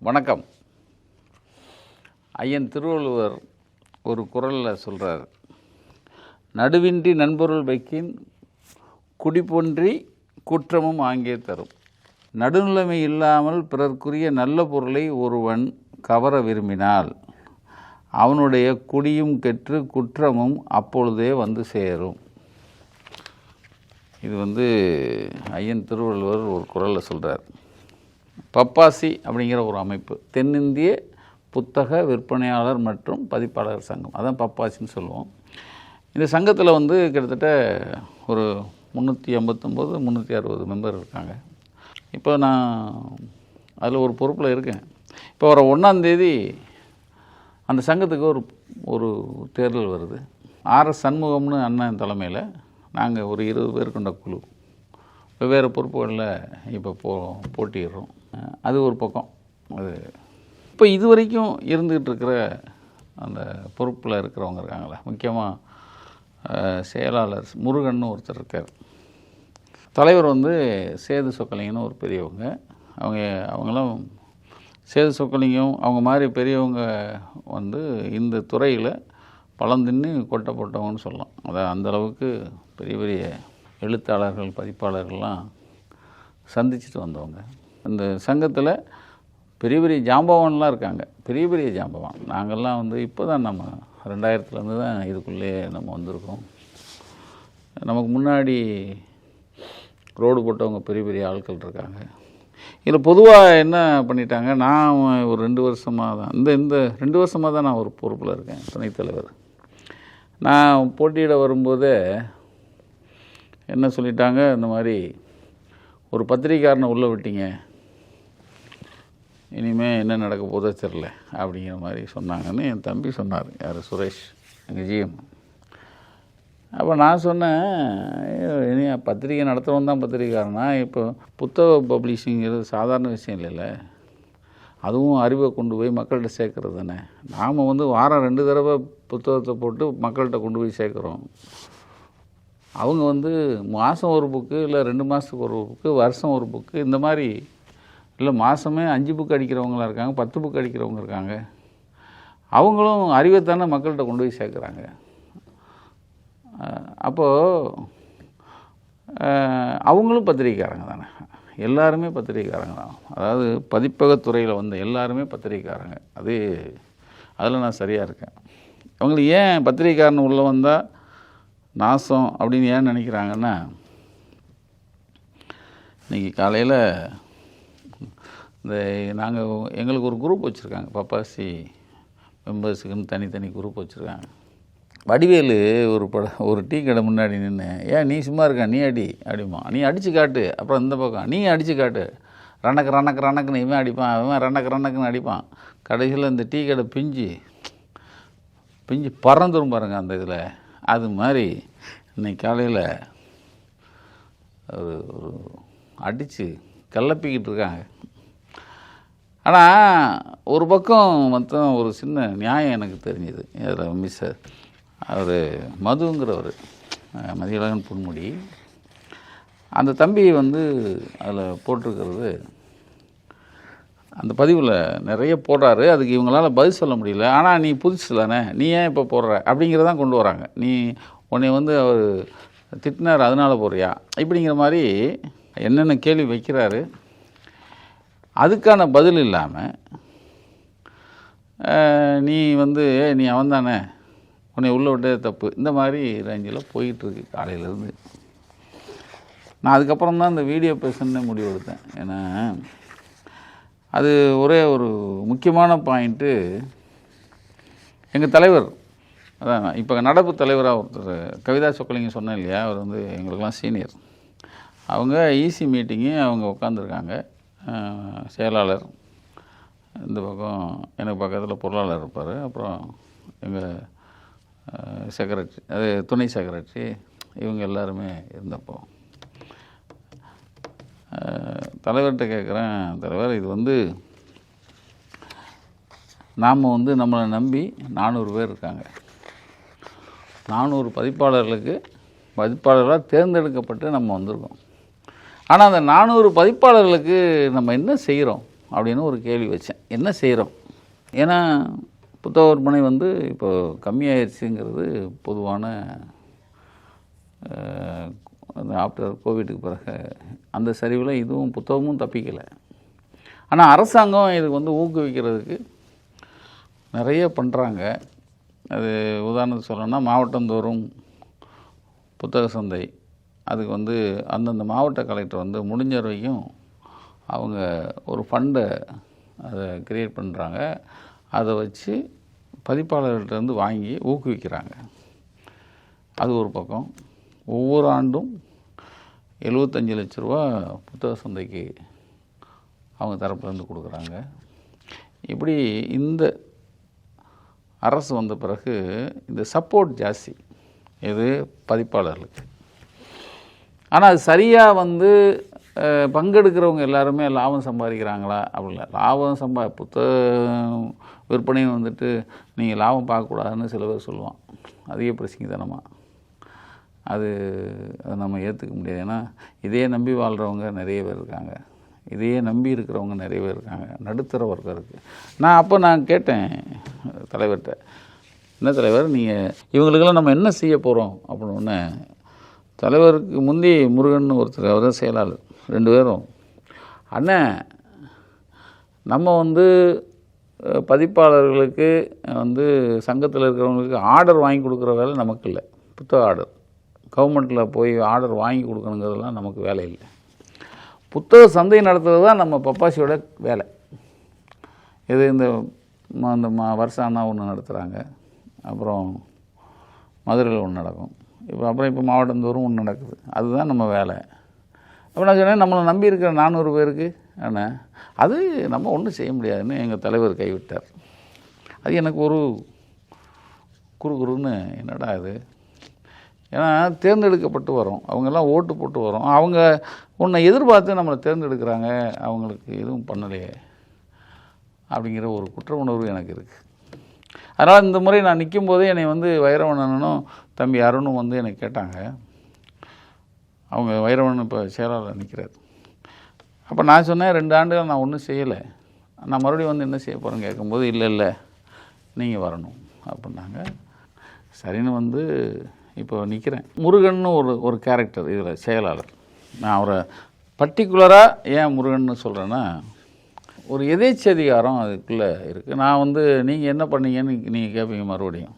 வணக்கம். ஐயன் திருவள்ளுவர் ஒரு குறளில் சொல்கிறார், நடுவின்றி நண்பொருள் வைக்கின் குடிப்பொன்றி குற்றமும் ஆங்கே தரும். நடுநிலைமை இல்லாமல் பிறர்க்குரிய நல்ல பொருளை ஒருவன் கவர விரும்பினால் அவனுடைய குடியும் கெட்டு குற்றமும் அப்பொழுதே வந்து சேரும். இது ஐயன் திருவள்ளுவர் ஒரு குறளில் சொல்கிறார். பப்பாசி அப்படிங்கிற ஒரு அமைப்பு, தென்னிந்திய புத்தக விற்பனையாளர் மற்றும் பதிப்பாளர் சங்கம், அதான் பப்பாசின்னு சொல்லுவோம். இந்த சங்கத்தில் கிட்டத்தட்ட ஒரு 359 360 மெம்பர் இருக்காங்க. இப்போ நான் அதில் ஒரு பொறுப்பில் இருக்கேன். இப்போ வர 1ஆம் தேதி அந்த சங்கத்துக்கு ஒரு தேர்தல் வருது. ஆர்எஸ் சண்முகம்னு அண்ணன் தலைமையில் நாங்கள் ஒரு 20 பேர் கொண்ட குழு வெவ்வேறு பொறுப்புகளில் இப்போ போட்டிடுறோம். அது ஒரு பக்கம். அது இப்போ இது வரைக்கும் இருந்துகிட்டு இருக்கிற அந்த பொறுப்பில் இருக்கிறவங்க இருக்காங்களே, முக்கியமாக செயலாளர் முருகன்னு ஒருத்தர் இருக்கார். தலைவர் சேது சொக்கலிங்கன்னு ஒரு பெரியவங்க. அவங்களாம் சேது சொக்கலிங்கம் அவங்க மாதிரி பெரியவங்க இந்த துறையில் பழந்தின்னு கொட்டை போட்டவங்கன்னு சொல்லலாம். அதான் அந்தளவுக்கு பெரிய பெரிய எழுத்தாளர்கள் பதிப்பாளர்கள்லாம் சந்திச்சுட்டு வந்தவங்க. இந்த சங்கத்தில் பெரிய பெரிய ஜாம்பவான்லாம் இருக்காங்க, பெரிய பெரிய ஜாம்பவான். நாங்கள்லாம் இப்போ தான் நம்ம 2000 தான் இதுக்குள்ளே நம்ம வந்திருக்கோம். நமக்கு முன்னாடி ரோடு போட்டவங்க பெரிய பெரிய ஆட்கள் இருக்காங்க. இதில் பொதுவாக என்ன பண்ணிட்டாங்க, நான் ஒரு 2 வருஷமாக தான் இந்த 2 வருஷமாக தான் நான் ஒரு பொறுப்பில் இருக்கேன், துணைத் தலைவர். நான் போட்டியிட வரும்போதே என்ன சொல்லிட்டாங்க, இந்த மாதிரி ஒரு பத்திரிக்கையாரனை உள்ளே விட்டீங்க, இனிமேல் என்ன நடக்க போதோ தெரில அப்படிங்கிற மாதிரி சொன்னாங்கன்னு என் தம்பி சொன்னார். யார்? சுரேஷ், எங்கள் ஜிஎம். அப்போ நான் சொன்னேன், இனி பத்திரிக்கை நடத்துகிறவன் தான் பத்திரிக்கையாரனா? இப்போ புத்தக பப்ளிஷிங்கிறது சாதாரண விஷயம் இல்லைல்ல, அதுவும் அறிவை கொண்டு போய் மக்கள்கிட்ட சேர்க்கறது தானே. நாம் வாரம் 2 தடவை புத்தகத்தை போட்டு மக்கள்கிட்ட கொண்டு போய் சேர்க்குறோம். அவங்க மாதம் ஒரு புக்கு, இல்லை 2 மாதத்துக்கு ஒரு புக்கு, வருஷம் ஒரு புக்கு, இந்த மாதிரி இல்லை மாதமே 5 புக்கு அடிக்கிறவங்களாம் இருக்காங்க, 10 புக்கு அடிக்கிறவங்க இருக்காங்க. அவங்களும் அறிவைத்தானே மக்கள்கிட்ட கொண்டு போய் சேர்க்குறாங்க. அப்போது அவங்களும் பத்திரிக்கைக்காரங்க தானே, எல்லாருமே பத்திரிக்கைக்காரங்க தான். அதாவது பதிப்பகத்துறையில் எல்லாருமே பத்திரிக்கைக்காரங்க. அதில் நான் சரியாக இருக்கேன். அவங்களுக்கு ஏன் பத்திரிக்கைக்காரன் உள்ளே வந்தால் நாசம் அப்படின்னு ஏன் நினைக்கிறாங்கன்னா, இன்றைக்கி காலையில் எங்களுக்கு ஒரு குரூப் வச்சுருக்காங்க, பப்பாசி மெம்பர்ஸுக்குன்னு தனித்தனி குரூப் வச்சுருக்காங்க. வடிவேலு ஒரு டீ கடை முன்னாடி நின்று, ஏன் நீ சும்மா இருக்க, நீ அடி அப்படிமா, நீ அடித்து காட்டு, அப்புறம் இந்த பக்கம் நீ அடித்து காட்டு, ரனக்குன்னு இவன் அடிப்பான், அவன் ரனக்குன்னு அடிப்பான். கடைசியில் இந்த டீ கடை பிஞ்சு பறந்துரும் பாருங்க அந்த இதில். அது மாதிரி இன்னைக்கு காலையில் ஒரு அடித்து கிளப்பிக்கிட்டு இருக்காங்க. ஆனால் ஒரு பக்கம் ஒரு சின்ன நியாயம் எனக்கு தெரிஞ்சுது. அதில் அவர் மதுங்கிறவர், மதியழகன் பொன்முடி, அந்த தம்பி அதில் போட்டிருக்கிறது, அந்த பதிவில் நிறைய போடுறாரு. அதுக்கு இவங்களால் பதில் சொல்ல முடியல. ஆனால் நீ புதுசு தானே, நீ ஏன் இப்போ போடுற அப்படிங்கிறதான் கொண்டு வராங்க. நீ உன்னை அவர் திட்டினார் அதனால் போடுறியா இப்படிங்கிற மாதிரி என்னென்ன கேள்வி வைக்கிறாரு. அதுக்கான பதில் இல்லாமல் நீ நீ அவன் தானே, உன்னை உள்ளே விட்டே தப்பு, இந்த மாதிரி ரேஞ்சில் போயிட்டுருக்கு காலையிலேருந்து. நான் அதுக்கப்புறம் தான் இந்த வீடியோ பேசணுன்னே முடிவு எடுத்தேன். ஏன்னா அது ஒரே ஒரு முக்கியமான பாயிண்ட்டு. எங்கள் தலைவர், அதான் இப்போ நடப்பு தலைவராக ஒருத்தர் கவிதா சொக்கலிங்கம் சொன்னேன் இல்லையா, அவர் எங்களுக்கெல்லாம் சீனியர். அவங்க ஈசி மீட்டிங்கு அவங்க உட்காந்துருக்காங்க. செயலாளர் இந்த பக்கம், எனக்கு பக்கத்தில் பொருளாளர் இருப்பார், அப்புறம் எங்கள் செக்ரட்டரி, அது துணை செக்ரட்டரி, இவங்க எல்லாருமே இருந்தப்போ தலைவர்கிட்ட கேட்குறேன், தலைவர் இது நாம் நம்மளை நம்பி 400 பேர் இருக்காங்க. 400 பதிப்பாளர்களாக தேர்ந்தெடுக்கப்பட்டு நம்ம வந்திருக்கோம். ஆனால் அந்த 400 பதிப்பாளர்களுக்கு நம்ம என்ன செய்கிறோம்? அப்படின்னு ஒரு கேள்வி வச்சேன். என்ன செய்கிறோம்? ஏன்னா புத்தக விற்பனை வந்து இப்போ கம்மியாயிருச்சுங்கிறது பொதுவான அந்த ஆஃப்டர் கோவிட்டுக்கு பிறகு அந்த சரிவில் இதுவும் புத்தகமும் தப்பிக்கலை. ஆனால் அரசாங்கம் இதுக்கு வந்து ஊக்குவிக்கிறதுக்கு நிறைய பண்ணுறாங்க. அது உதாரணத்துக்கு சொல்லணும்னா மாவட்டந்தோறும் புத்தக சந்தை, அதுக்கு வந்து அந்தந்த மாவட்ட கலெக்டர் வந்து முடிஞ்ச வரைக்கும் அவங்க ஒரு ஃபண்டை அதை க்ரியேட் பண்ணுறாங்க. அதை வச்சு பதிப்பாளர்கள்ட்டேருந்து வாங்கி ஊக்குவிக்கிறாங்க. அது ஒரு பக்கம். ஒவ்வொரு ஆண்டும் 75 லட்ச ரூபா புத்தக சந்தைக்கு அவங்க தரப்புலேருந்து கொடுக்குறாங்க. இப்படி இந்த அரசு வந்த பிறகு இந்த சப்போர்ட் ஜாஸ்தி இது பதிப்பாளர்களுக்கு. ஆனால் அது சரியாக வந்து பங்கெடுக்கிறவங்க எல்லாருமே லாபம் சம்பாதிக்கிறாங்களா? அப்படி இல்லை. லாபம் புத்தக விற்பனைன்னு வந்துட்டு நீங்கள் லாபம் பார்க்கக்கூடாதுன்னு சில பேர் சொல்லுவான். அதிக பிரசிங்கத்தனமா. அதை நம்ம ஏற்றுக்க முடியாது. ஏன்னா இதையே நம்பி வாழ்கிறவங்க நிறைய பேர் இருக்காங்க, இதையே நம்பி இருக்கிறவங்க நிறைய பேர் இருக்காங்க, நடுத்தர வர்க்கம் இருக்குது. நான் கேட்டேன் தலைவர்கிட்ட, என்ன தலைவர் நீங்கள் இவங்களுக்கெல்லாம் நம்ம என்ன செய்ய போகிறோம் அப்படின்னு. தலைவருக்கு முந்தி முருகன் ஒருத்தர், அவர் தான் செயலாளர், 2 பேரும் அண்ணன் நம்ம வந்து பதிப்பாளர்களுக்கு வந்து சங்கத்தில் இருக்கிறவங்களுக்கு ஆர்டர் வாங்கி கொடுக்குற வேலை நமக்கு இல்லை. புத்தக ஆர்டர் கவர்மெண்ட்டில் போய் ஆர்டர் வாங்கி கொடுக்கணுங்கிறதுலாம் நமக்கு வேலை இல்லை. புத்தக சந்தை நடத்துறது தான் நம்ம பப்பாசியோட வேலை. இது இந்த வருஷானா ஒன்று நடத்துகிறாங்க, அப்புறம் மதுரையில் ஒன்று நடக்கும், இப்போ மாவட்டந்தோறும் ஒன்று நடக்குது. அதுதான் நம்ம வேலை. அப்போ நான் சொன்னேன், நம்மளை நம்பி இருக்கிற 400 பேருக்கு ஆனால் அது நம்ம ஒன்றும் செய்ய முடியாதுன்னு எங்கள் தலைவர் கைவிட்டார். அது எனக்கு ஒரு குறுகுறுன்னு என்னடா அது. ஏன்னா தேர்ந்தெடுக்கப்பட்டு வரோம், அவங்கெல்லாம் ஓட்டு போட்டு வரோம், அவங்க உன்னை எதிர்பார்த்து நம்மளை தேர்ந்தெடுக்கிறாங்க, அவங்களுக்கு எதுவும் பண்ணலையே அப்படிங்கிற ஒரு குற்ற உணர்வு எனக்கு இருக்குது. அதனால் இந்த முறை நான் நிற்கும் போதே என்னை வந்து வைரவண்ணனும் தம்பி அருணும் வந்து என்னை கேட்டாங்க. அவங்க வைரவண்ணன் இப்போ செயலாளர் நிற்கிறார். அப்போ நான் சொன்னேன், 2 ஆண்டுகள் நான் ஒன்றும் செய்யலை, நான் மறுபடியும் வந்து என்ன செய்ய போகிறேன்னு கேட்கும்போது, இல்லை நீங்கள் வரணும் அப்படின்னாங்க. சரின்னு வந்து இப்போ நிற்கிறேன். முருகன்னு ஒரு கேரக்டர் இதில் செயலாளர். நான் அவரை பர்டிகுலராக ஏன் முருகன்னு சொல்கிறேன்னா, ஒரு எதேச்சதிகாரம் அதுக்குள்ளே இருக்குது. நான் வந்து நீங்கள் என்ன பண்ணீங்கன்னு நீங்கள் கேட்பீங்க மறுபடியும்.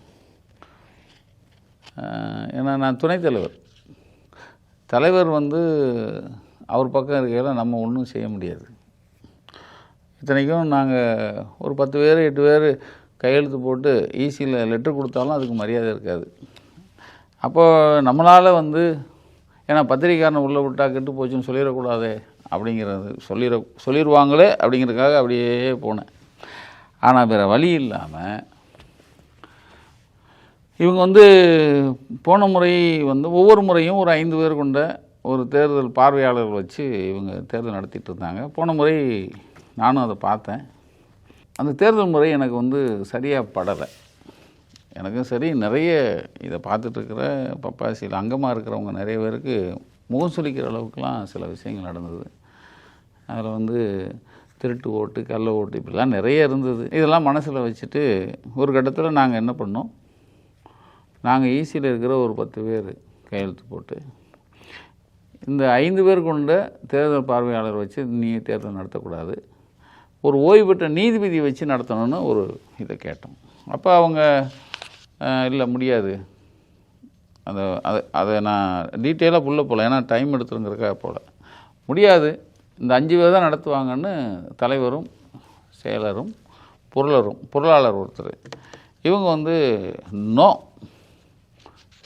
ஏன்னா நான் துணைத் தலைவர் வந்து அவர் பக்கம் இருக்கையில் நம்ம ஒன்றும் செய்ய முடியாது. இத்தனைக்கும் நாங்கள் ஒரு 10 பேர் 8 பேர் கையெழுத்து போட்டு ஈசியில் லெட்ரு கொடுத்தாலும் அதுக்கு மரியாதை இருக்காது. அப்போது நம்மளால் வந்து ஏன்னா பத்திரிக்கைக்காரனை உள்ளே விட்டால் கெட்டு போச்சுன்னு சொல்லிடக்கூடாது அப்படிங்கிறது சொல்லிடுவாங்களே அப்படிங்கிறதுக்காக அப்படியே போனேன். ஆனால் வேறு வழி இல்லாமல் இவங்க வந்து போன முறை வந்து ஒவ்வொரு முறையும் ஒரு 5 பேர் கொண்ட ஒரு தேர்தல் பார்வையாளர்கள் வச்சு இவங்க தேர்தல் நடத்திட்டு இருந்தாங்க. போன முறை நானும் அதை பார்த்தேன். அந்த தேர்தல் முறை எனக்கு வந்து சரியாக படலை. எனக்கும் சரி, நிறைய இதை பார்த்துட்ருக்கிற பப்பாசியில் அங்கமாக இருக்கிறவங்க நிறைய பேருக்கு முகம் சுளிக்கிற அளவுக்குலாம் சில விஷயங்கள் நடந்தது. அதில் வந்து திருட்டு ஓட்டு, கள்ள ஓட்டு, இப்படிலாம் நிறைய இருந்தது. இதெல்லாம் மனசில் வச்சுட்டு ஒரு கட்டத்தில் நாங்கள் என்ன பண்ணோம், நாங்கள் ஈசியில் இருக்கிற ஒரு 10 பேர் கையெழுத்து போட்டு இந்த 5 பேர் கொண்ட தேர்தல் பார்வையாளர் வச்சு நீ தேர்தல் நடத்தக்கூடாது, ஒரு ஓய்வு பெற்ற நீதிபதி வச்சு நடத்தணும்னு ஒரு இதை கேட்டோம். அப்போ அவங்க இல்லை முடியாது, அதை நான் டீட்டெயிலாக உள்ளே போகல, ஏன்னா டைம் எடுத்துருங்கிறக்காக போகல, முடியாது, இந்த 5 பேர் தான் நடத்துவாங்கன்னு தலைவரும் செயலரும் பொருளாளர் ஒருத்தர் இவங்க வந்து நோ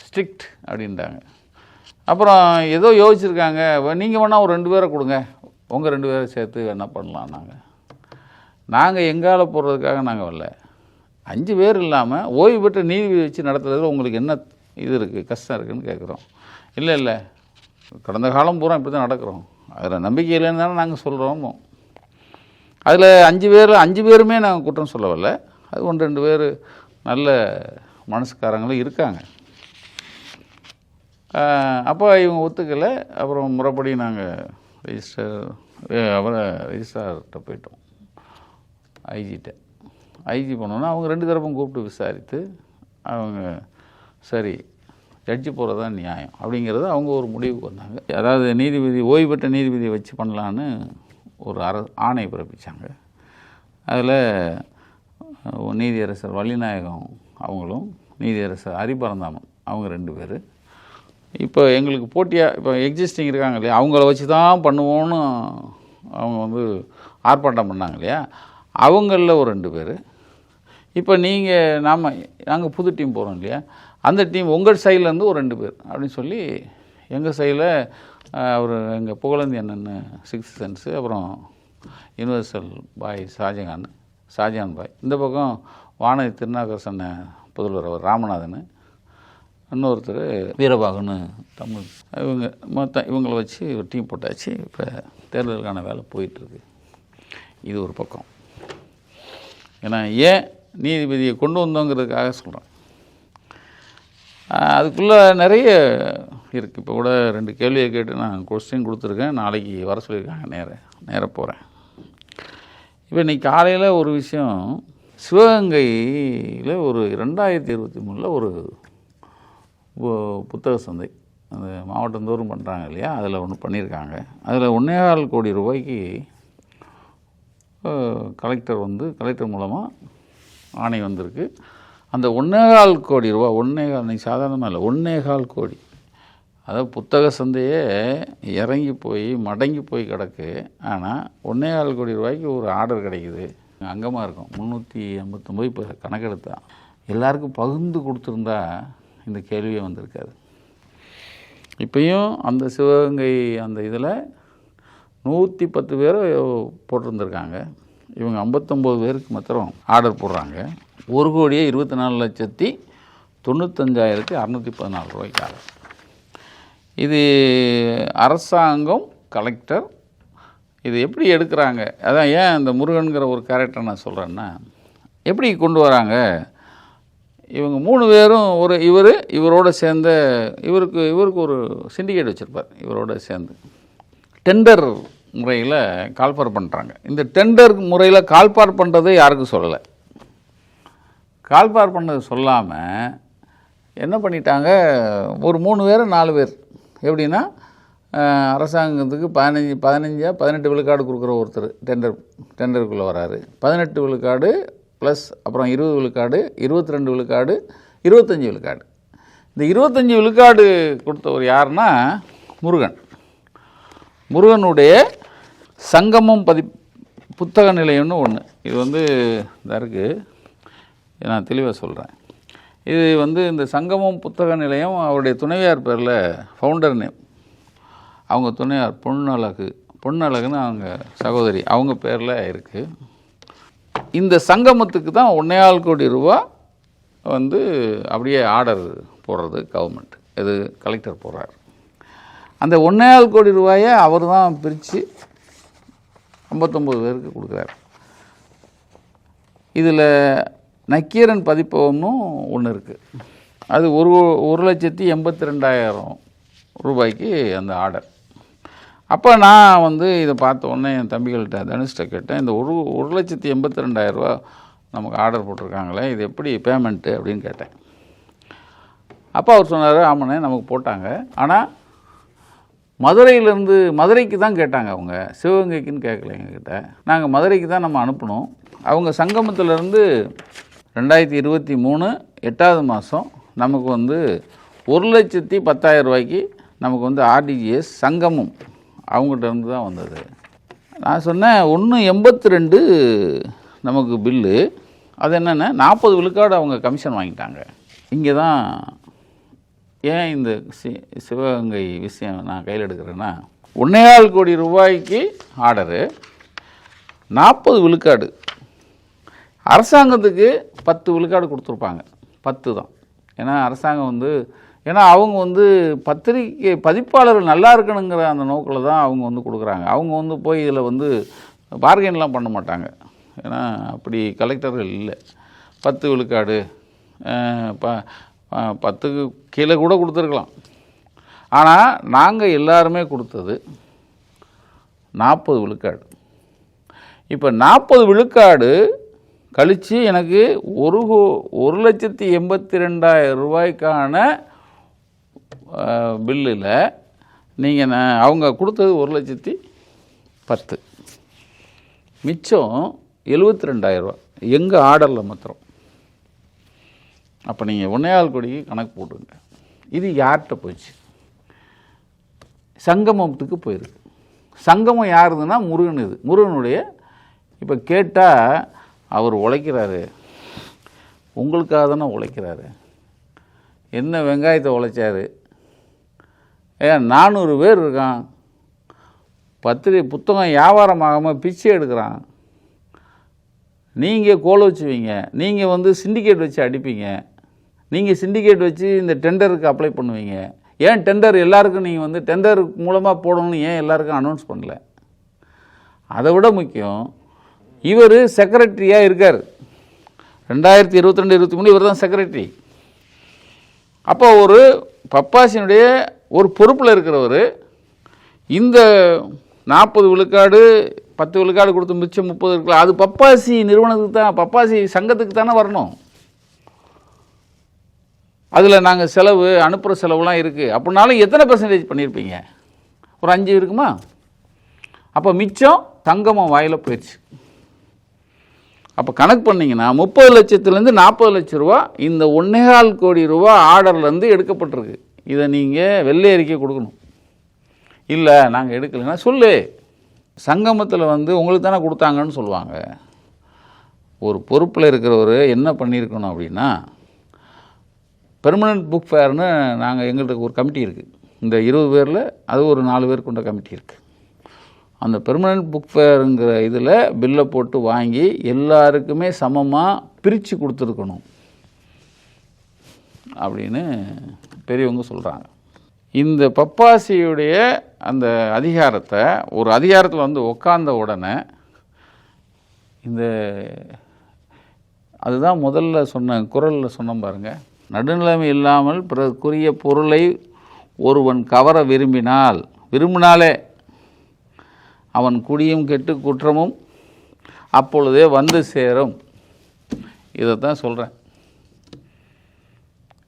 ஸ்ட்ரிக்ட் அப்படின்ட்டாங்க. அப்புறம் ஏதோ யோசிச்சுருக்காங்க, நீங்கள் வேணால் ஒரு 2 பேரை கொடுங்க, உங்கள் 2 பேரை சேர்த்து என்ன பண்ணலாம். நாங்கள் எங்கால் போடுறதுக்காக நாங்கள் வரல, 5 பேர் இல்லாமல் ஓய்வு பெற்ற நீதிபதி வச்சு நடத்துறதுல உங்களுக்கு என்ன இது இருக்குது, கஷ்டம் இருக்குதுன்னு கேட்குறோம். இல்லை கடந்த காலம் பூரா இப்படி தான் நடக்கிறோம், அதில் நம்பிக்கை இல்லைன்னு தானே நாங்கள் சொல்கிறோம். அதில் 5 பேருமே நாங்கள் குற்றம் சொல்ல வரல, அது 1-2 பேர் நல்ல மனசுக்காரங்களும் இருக்காங்க. அப்போ இவங்க ஒத்துக்கலை. அப்புறம் முறைப்படி நாங்கள் ரெஜிஸ்ட்ரார்கிட்ட போயிட்டோம். ஐஜி போனோன்னா அவங்க 2 தரப்பும் கூப்பிட்டு விசாரித்து அவங்க சரி ஜட்ஜி போகிறது தான் நியாயம் அப்படிங்கிறது அவங்க ஒரு முடிவுக்கு வந்தாங்க. அதாவது நீதிபதி ஓய்வு பெற்ற நீதிபதியை வச்சு பண்ணலான்னு ஒரு ஆணை பிறப்பித்தாங்க. அதில் நீதியரசர் வள்ளிநாயகம் அவங்களும் நீதியரசர் ஹரிபரந்தாமன் அவங்க 2 பேர் இப்போ எங்களுக்கு போட்டியாக இப்போ எக்ஸிஸ்டிங் இருக்காங்க இல்லையா, அவங்கள வச்சு தான் பண்ணுவோன்னு அவங்க வந்து ஆர்ப்பாட்டம் பண்ணாங்க இல்லையா, அவங்களில் ஒரு 2 பேர். இப்போ நாங்கள் புது டீம் போகிறோம் இல்லையா, அந்த டீம் உங்கள் சைட்லேருந்து ஒரு 2 பேர் அப்படின்னு சொல்லி எங்கள் சைடில் அவர் எங்கள் புகழந்தி அண்ணன் 6th சென்ஸு, அப்புறம் யூனிவர்சல் பாய் ஷாஜகான் பாய், இந்த பக்கம் வானதி திருநாகரசன் புதல்வர் அவர் ராமநாதன், இன்னொருத்தர் வீரபாகுன்னு தமிழ், இவங்களை வச்சு ஒரு டீம் போட்டாச்சு. இப்போ தேர்தலுக்கான வேலை போயிட்டுருக்கு. இது ஒரு பக்கம். ஏன்னா ஏன் நீதிபதியை கொண்டு வந்தோங்கிறதுக்காக சொல்கிறேன். அதுக்குள்ளே நிறைய இருக்குது. இப்போ கூட 2 கேள்வியை கேட்டு நான் கொஸ்டின் கொடுத்துருக்கேன். நாளைக்கு வர சொல்லியிருக்காங்க. நேராக போகிறேன். இப்போ இன்றைக்கி காலையில் ஒரு விஷயம், சிவகங்கையில் ஒரு 2023 ஒரு புத்தக சந்தை அந்த மாவட்டந்தோறும் பண்ணுறாங்க இல்லையா, அதில் ஒன்று பண்ணியிருக்காங்க. அதில் 1.25 கோடி ரூபாய்க்கு கலெக்டர் மூலமாக ஆணை வந்திருக்கு. அந்த 1.25 கோடி ரூபா, இன்னைக்கு சாதாரணமாக இல்லை, 1.25 கோடி, அதாவது புத்தக சந்தையே மடங்கி போய் கிடக்கு. ஆனால் 1.25 கோடி ரூபாய்க்கு ஒரு ஆர்டர் கிடைக்குது. அங்கமாக இருக்கும் 389. இப்போ கணக்கெடுத்தா எல்லாருக்கும் பகிர்ந்து கொடுத்துருந்தா இந்த கேள்வியே வந்திருக்காது. இப்பயும் அந்த சிவகங்கை அந்த இதில் 110 பேர் போட்டிருந்துருக்காங்க. இவங்க 59 பேருக்கு மாத்திரம் ஆர்டர் போடுறாங்க. 1,24,95,614 ரூபாய்க்கு ஆர்டர். இது அரசாங்கம், கலெக்டர் இது எப்படி எடுக்கிறாங்க? அதான் ஏன் இந்த முருகன்கிற ஒரு கேரக்டர் நான் சொல்கிறேன்னா, எப்படி கொண்டு வராங்க? இவங்க 3 பேரும் இவரோட சேர்ந்த இவருக்கு ஒரு சிண்டிகேட் வச்சுருப்பார். இவரோட சேர்ந்து டெண்டர் முறையில் கால்பார் பண்ணுறாங்க. இந்த டெண்டர் முறையில் கால்பார் பண்ணுறது யாருக்கும் சொல்லலை. கால்பார் பண்ணது சொல்லாமல் என்ன பண்ணிட்டாங்க, ஒரு 3 பேர் 4 பேர் எப்படின்னா, அரசாங்கத்துக்கு 18 விழுக்காடு கொடுக்குற ஒருத்தர் டெண்டருக்குள்ளே வராரு. 18 விழுக்காடு ப்ளஸ் அப்புறம் 20 விழுக்காடு, 22 விழுக்காடு, 25 விழுக்காடு. இந்த 25 விழுக்காடு கொடுத்தவர் யாருன்னா முருகனுடைய சங்கமம் புத்தக நிலையம்னு ஒன்று. இது இதாக இருக்குது, நான் தெளிவாக சொல்கிறேன். இது இந்த சங்கமம் புத்தக நிலையம் அவருடைய துணைவியார் பேரில் ஃபவுண்டர் நேம், அவங்க துணையார் பொன்னழகுன்னு அவங்க சகோதரி, அவங்க பேரில் இருக்குது. இந்த சங்கமத்துக்கு தான் 1.25 கோடி ரூபா அப்படியே ஆர்டர் போடுறது கவர்மெண்ட், இது கலெக்டர் போடுறார். அந்த 1.25 கோடி ரூபாயை அவர் தான் பிரித்து 59 பேருக்கு கொடுக்குறாரு. இதில் நக்கீரன் பதிப்பகம்னும் ஒன்று இருக்குது. அது 1,82,000 ரூபாய்க்கு அந்த ஆர்டர். அப்போ நான் இதை பார்த்த உடனே என் தம்பிகள்கிட்ட தனுஷ்ட கேட்டேன், இந்த 1,82,000 ரூபா நமக்கு ஆர்டர் போட்டிருக்காங்களே, இது எப்படி பேமெண்ட்டு அப்படின்னு கேட்டேன். அப்போ அவர் சொன்னார், ஆமாண்ணே நமக்கு போட்டாங்க, ஆனால் மதுரைக்கு தான் கேட்டாங்க அவங்க, சிவகங்கைக்குன்னு கேட்கல எங்ககிட்ட. நாங்கள் மதுரைக்கு தான் நம்ம அனுப்பணும். அவங்க சங்கமத்திலேருந்து 2023 8வது மாதம் நமக்கு 1,10,000 ரூபாய்க்கு நமக்கு ஆர்டிஜிஎஸ் சங்கமம் அவங்ககிட்ட இருந்து தான் வந்தது. நான் சொன்னேன் 1,82 நமக்கு பில்லு, அது என்னென்னா 40 விழுக்காடு அவங்க கமிஷன் வாங்கிட்டாங்க. இங்கே தான் ஏன் இந்த சிவகங்கை விஷயம் நான் கையில் எடுக்கிறேன்னா, 1.25 கோடி ரூபாய்க்கு ஆர்டரு, 40 விழுக்காடு அரசாங்கத்துக்கு 10 விழுக்காடு கொடுத்துருப்பாங்க. 10 தான். ஏன்னா அரசாங்கம் ஏன்னா அவங்க பத்திரிக்கை பதிப்பாளர்கள் நல்லா இருக்கணுங்கிற அந்த நோக்கில் தான் அவங்க கொடுக்குறாங்க. அவங்க போய் இதில் பார்கென்லாம் பண்ண மாட்டாங்க. ஏன்னா அப்படி கலெக்டர்கள் இல்லை. 10 விழுக்காடு 10க்கு கீழே கூட கொடுத்துருக்கலாம். ஆனால் நாங்கள் எல்லாருமே கொடுத்தது 40 விழுக்காடு. இப்போ 40 விழுக்காடு கழித்து எனக்கு 1,82,000 ரூபாய்க்கான பில்லில் நீங்கள் அவங்க கொடுத்தது 1,10,000, மிச்சம் 72,000 ரூபா எங்கள் ஆர்டரில் மாத்திரம். அப்போ நீங்கள் 1.25 கோடிக்கு கணக்கு போட்டுங்க. இது யார்கிட்ட போச்சு? சங்கமத்துக்கு போயிருக்கு. சங்கமம் யாருதுன்னா முருகன். இது முருகனுடைய. இப்போ கேட்டால் அவர் உழைக்கிறாரு, உங்களுக்காக தானே உழைக்கிறாரு. என்ன வெங்காயத்தை உழைச்சாரு? 400 பேர் இருக்கான், புத்தகம் வியாபாரம் ஆகாமல் பிச்சை எடுக்கிறான். நீங்கள் கோல் வச்சுவீங்க, நீங்கள் சிண்டிகேட் வச்சு அடிப்பீங்க, நீங்கள் சிண்டிகேட் வச்சு இந்த டெண்டருக்கு அப்ளை பண்ணுவீங்க. ஏன் டெண்டர் எல்லாருக்கும் நீங்கள் டெண்டர் மூலமாக போடணும்னு ஏன் எல்லாருக்கும் அனௌன்ஸ் பண்ணல? அதை விட முக்கியம், இவர் செக்ரட்டரியாக இருக்கார். 2022-23 இவர் தான் செக்ரட்டரி. அப்போ ஒரு பப்பாசியினுடைய ஒரு பொறுப்பில் இருக்கிறவர் இந்த 40 விழுக்காடு 10 விழுக்காடு கொடுத்து மிச்சம் 30 விழுக்காடு அது பப்பாசி நிறுவனத்துக்கு தான், பப்பாசி சங்கத்துக்கு தானே வரணும். அதில் நாங்கள் செலவு அனுப்புகிற செலவுலாம் இருக்குது. அப்படின்னாலும் எத்தனை % பண்ணியிருப்பீங்க? ஒரு 5 இருக்குமா? அப்போ மிச்சம் சங்கமம் வாயில் போயிடுச்சு. அப்போ கணக்கு பண்ணிங்கன்னா 30 லட்சத்துலேருந்து 40 லட்ச ரூபா இந்த 1.25 கோடி ரூபா ஆர்டர்லேருந்து எடுக்கப்பட்டிருக்கு. இதை நீங்கள் வெள்ளை அறிக்கை கொடுக்கணும். இல்லை நாங்கள் எடுக்கலைன்னா சொல்லு. சங்கமத்தில் உங்களுக்கு தானே கொடுத்தாங்கன்னு சொல்லுவாங்க. ஒரு பொறுப்பில் இருக்கிறவர் என்ன பண்ணியிருக்கணும் அப்படின்னா, பெர்மனன்ட் புக் ஃபேர்னு நாங்கள் எங்கள்கிட்ட ஒரு கமிட்டி இருக்குது. இந்த 20 பேரில் அது ஒரு 4 பேர் கொண்ட கமிட்டி இருக்குது. அந்த பெர்மனன்ட் புக் ஃபேருங்கிற இதில் பில்லை போட்டு வாங்கி எல்லாருக்குமே சமமாக பிரித்து கொடுத்துருக்கணும் அப்படின்னு பெரியவங்க சொல்கிறாங்க. இந்த பப்பாசியுடைய அந்த அதிகாரத்தை ஒரு அதிகாரத்தில் உட்கார்ந்த உடனே அதுதான் முதல்ல சொன்ன குறளில் சொன்ன பாருங்க, நடுநிலைமை இல்லாமல் பிறக்குரிய பொருளை ஒருவன் கவர விரும்பினாலே அவன் குடியும் கெட்டு குற்றமும் அப்பொழுதே வந்து சேரும். இதைத்தான் சொல்கிறேன்.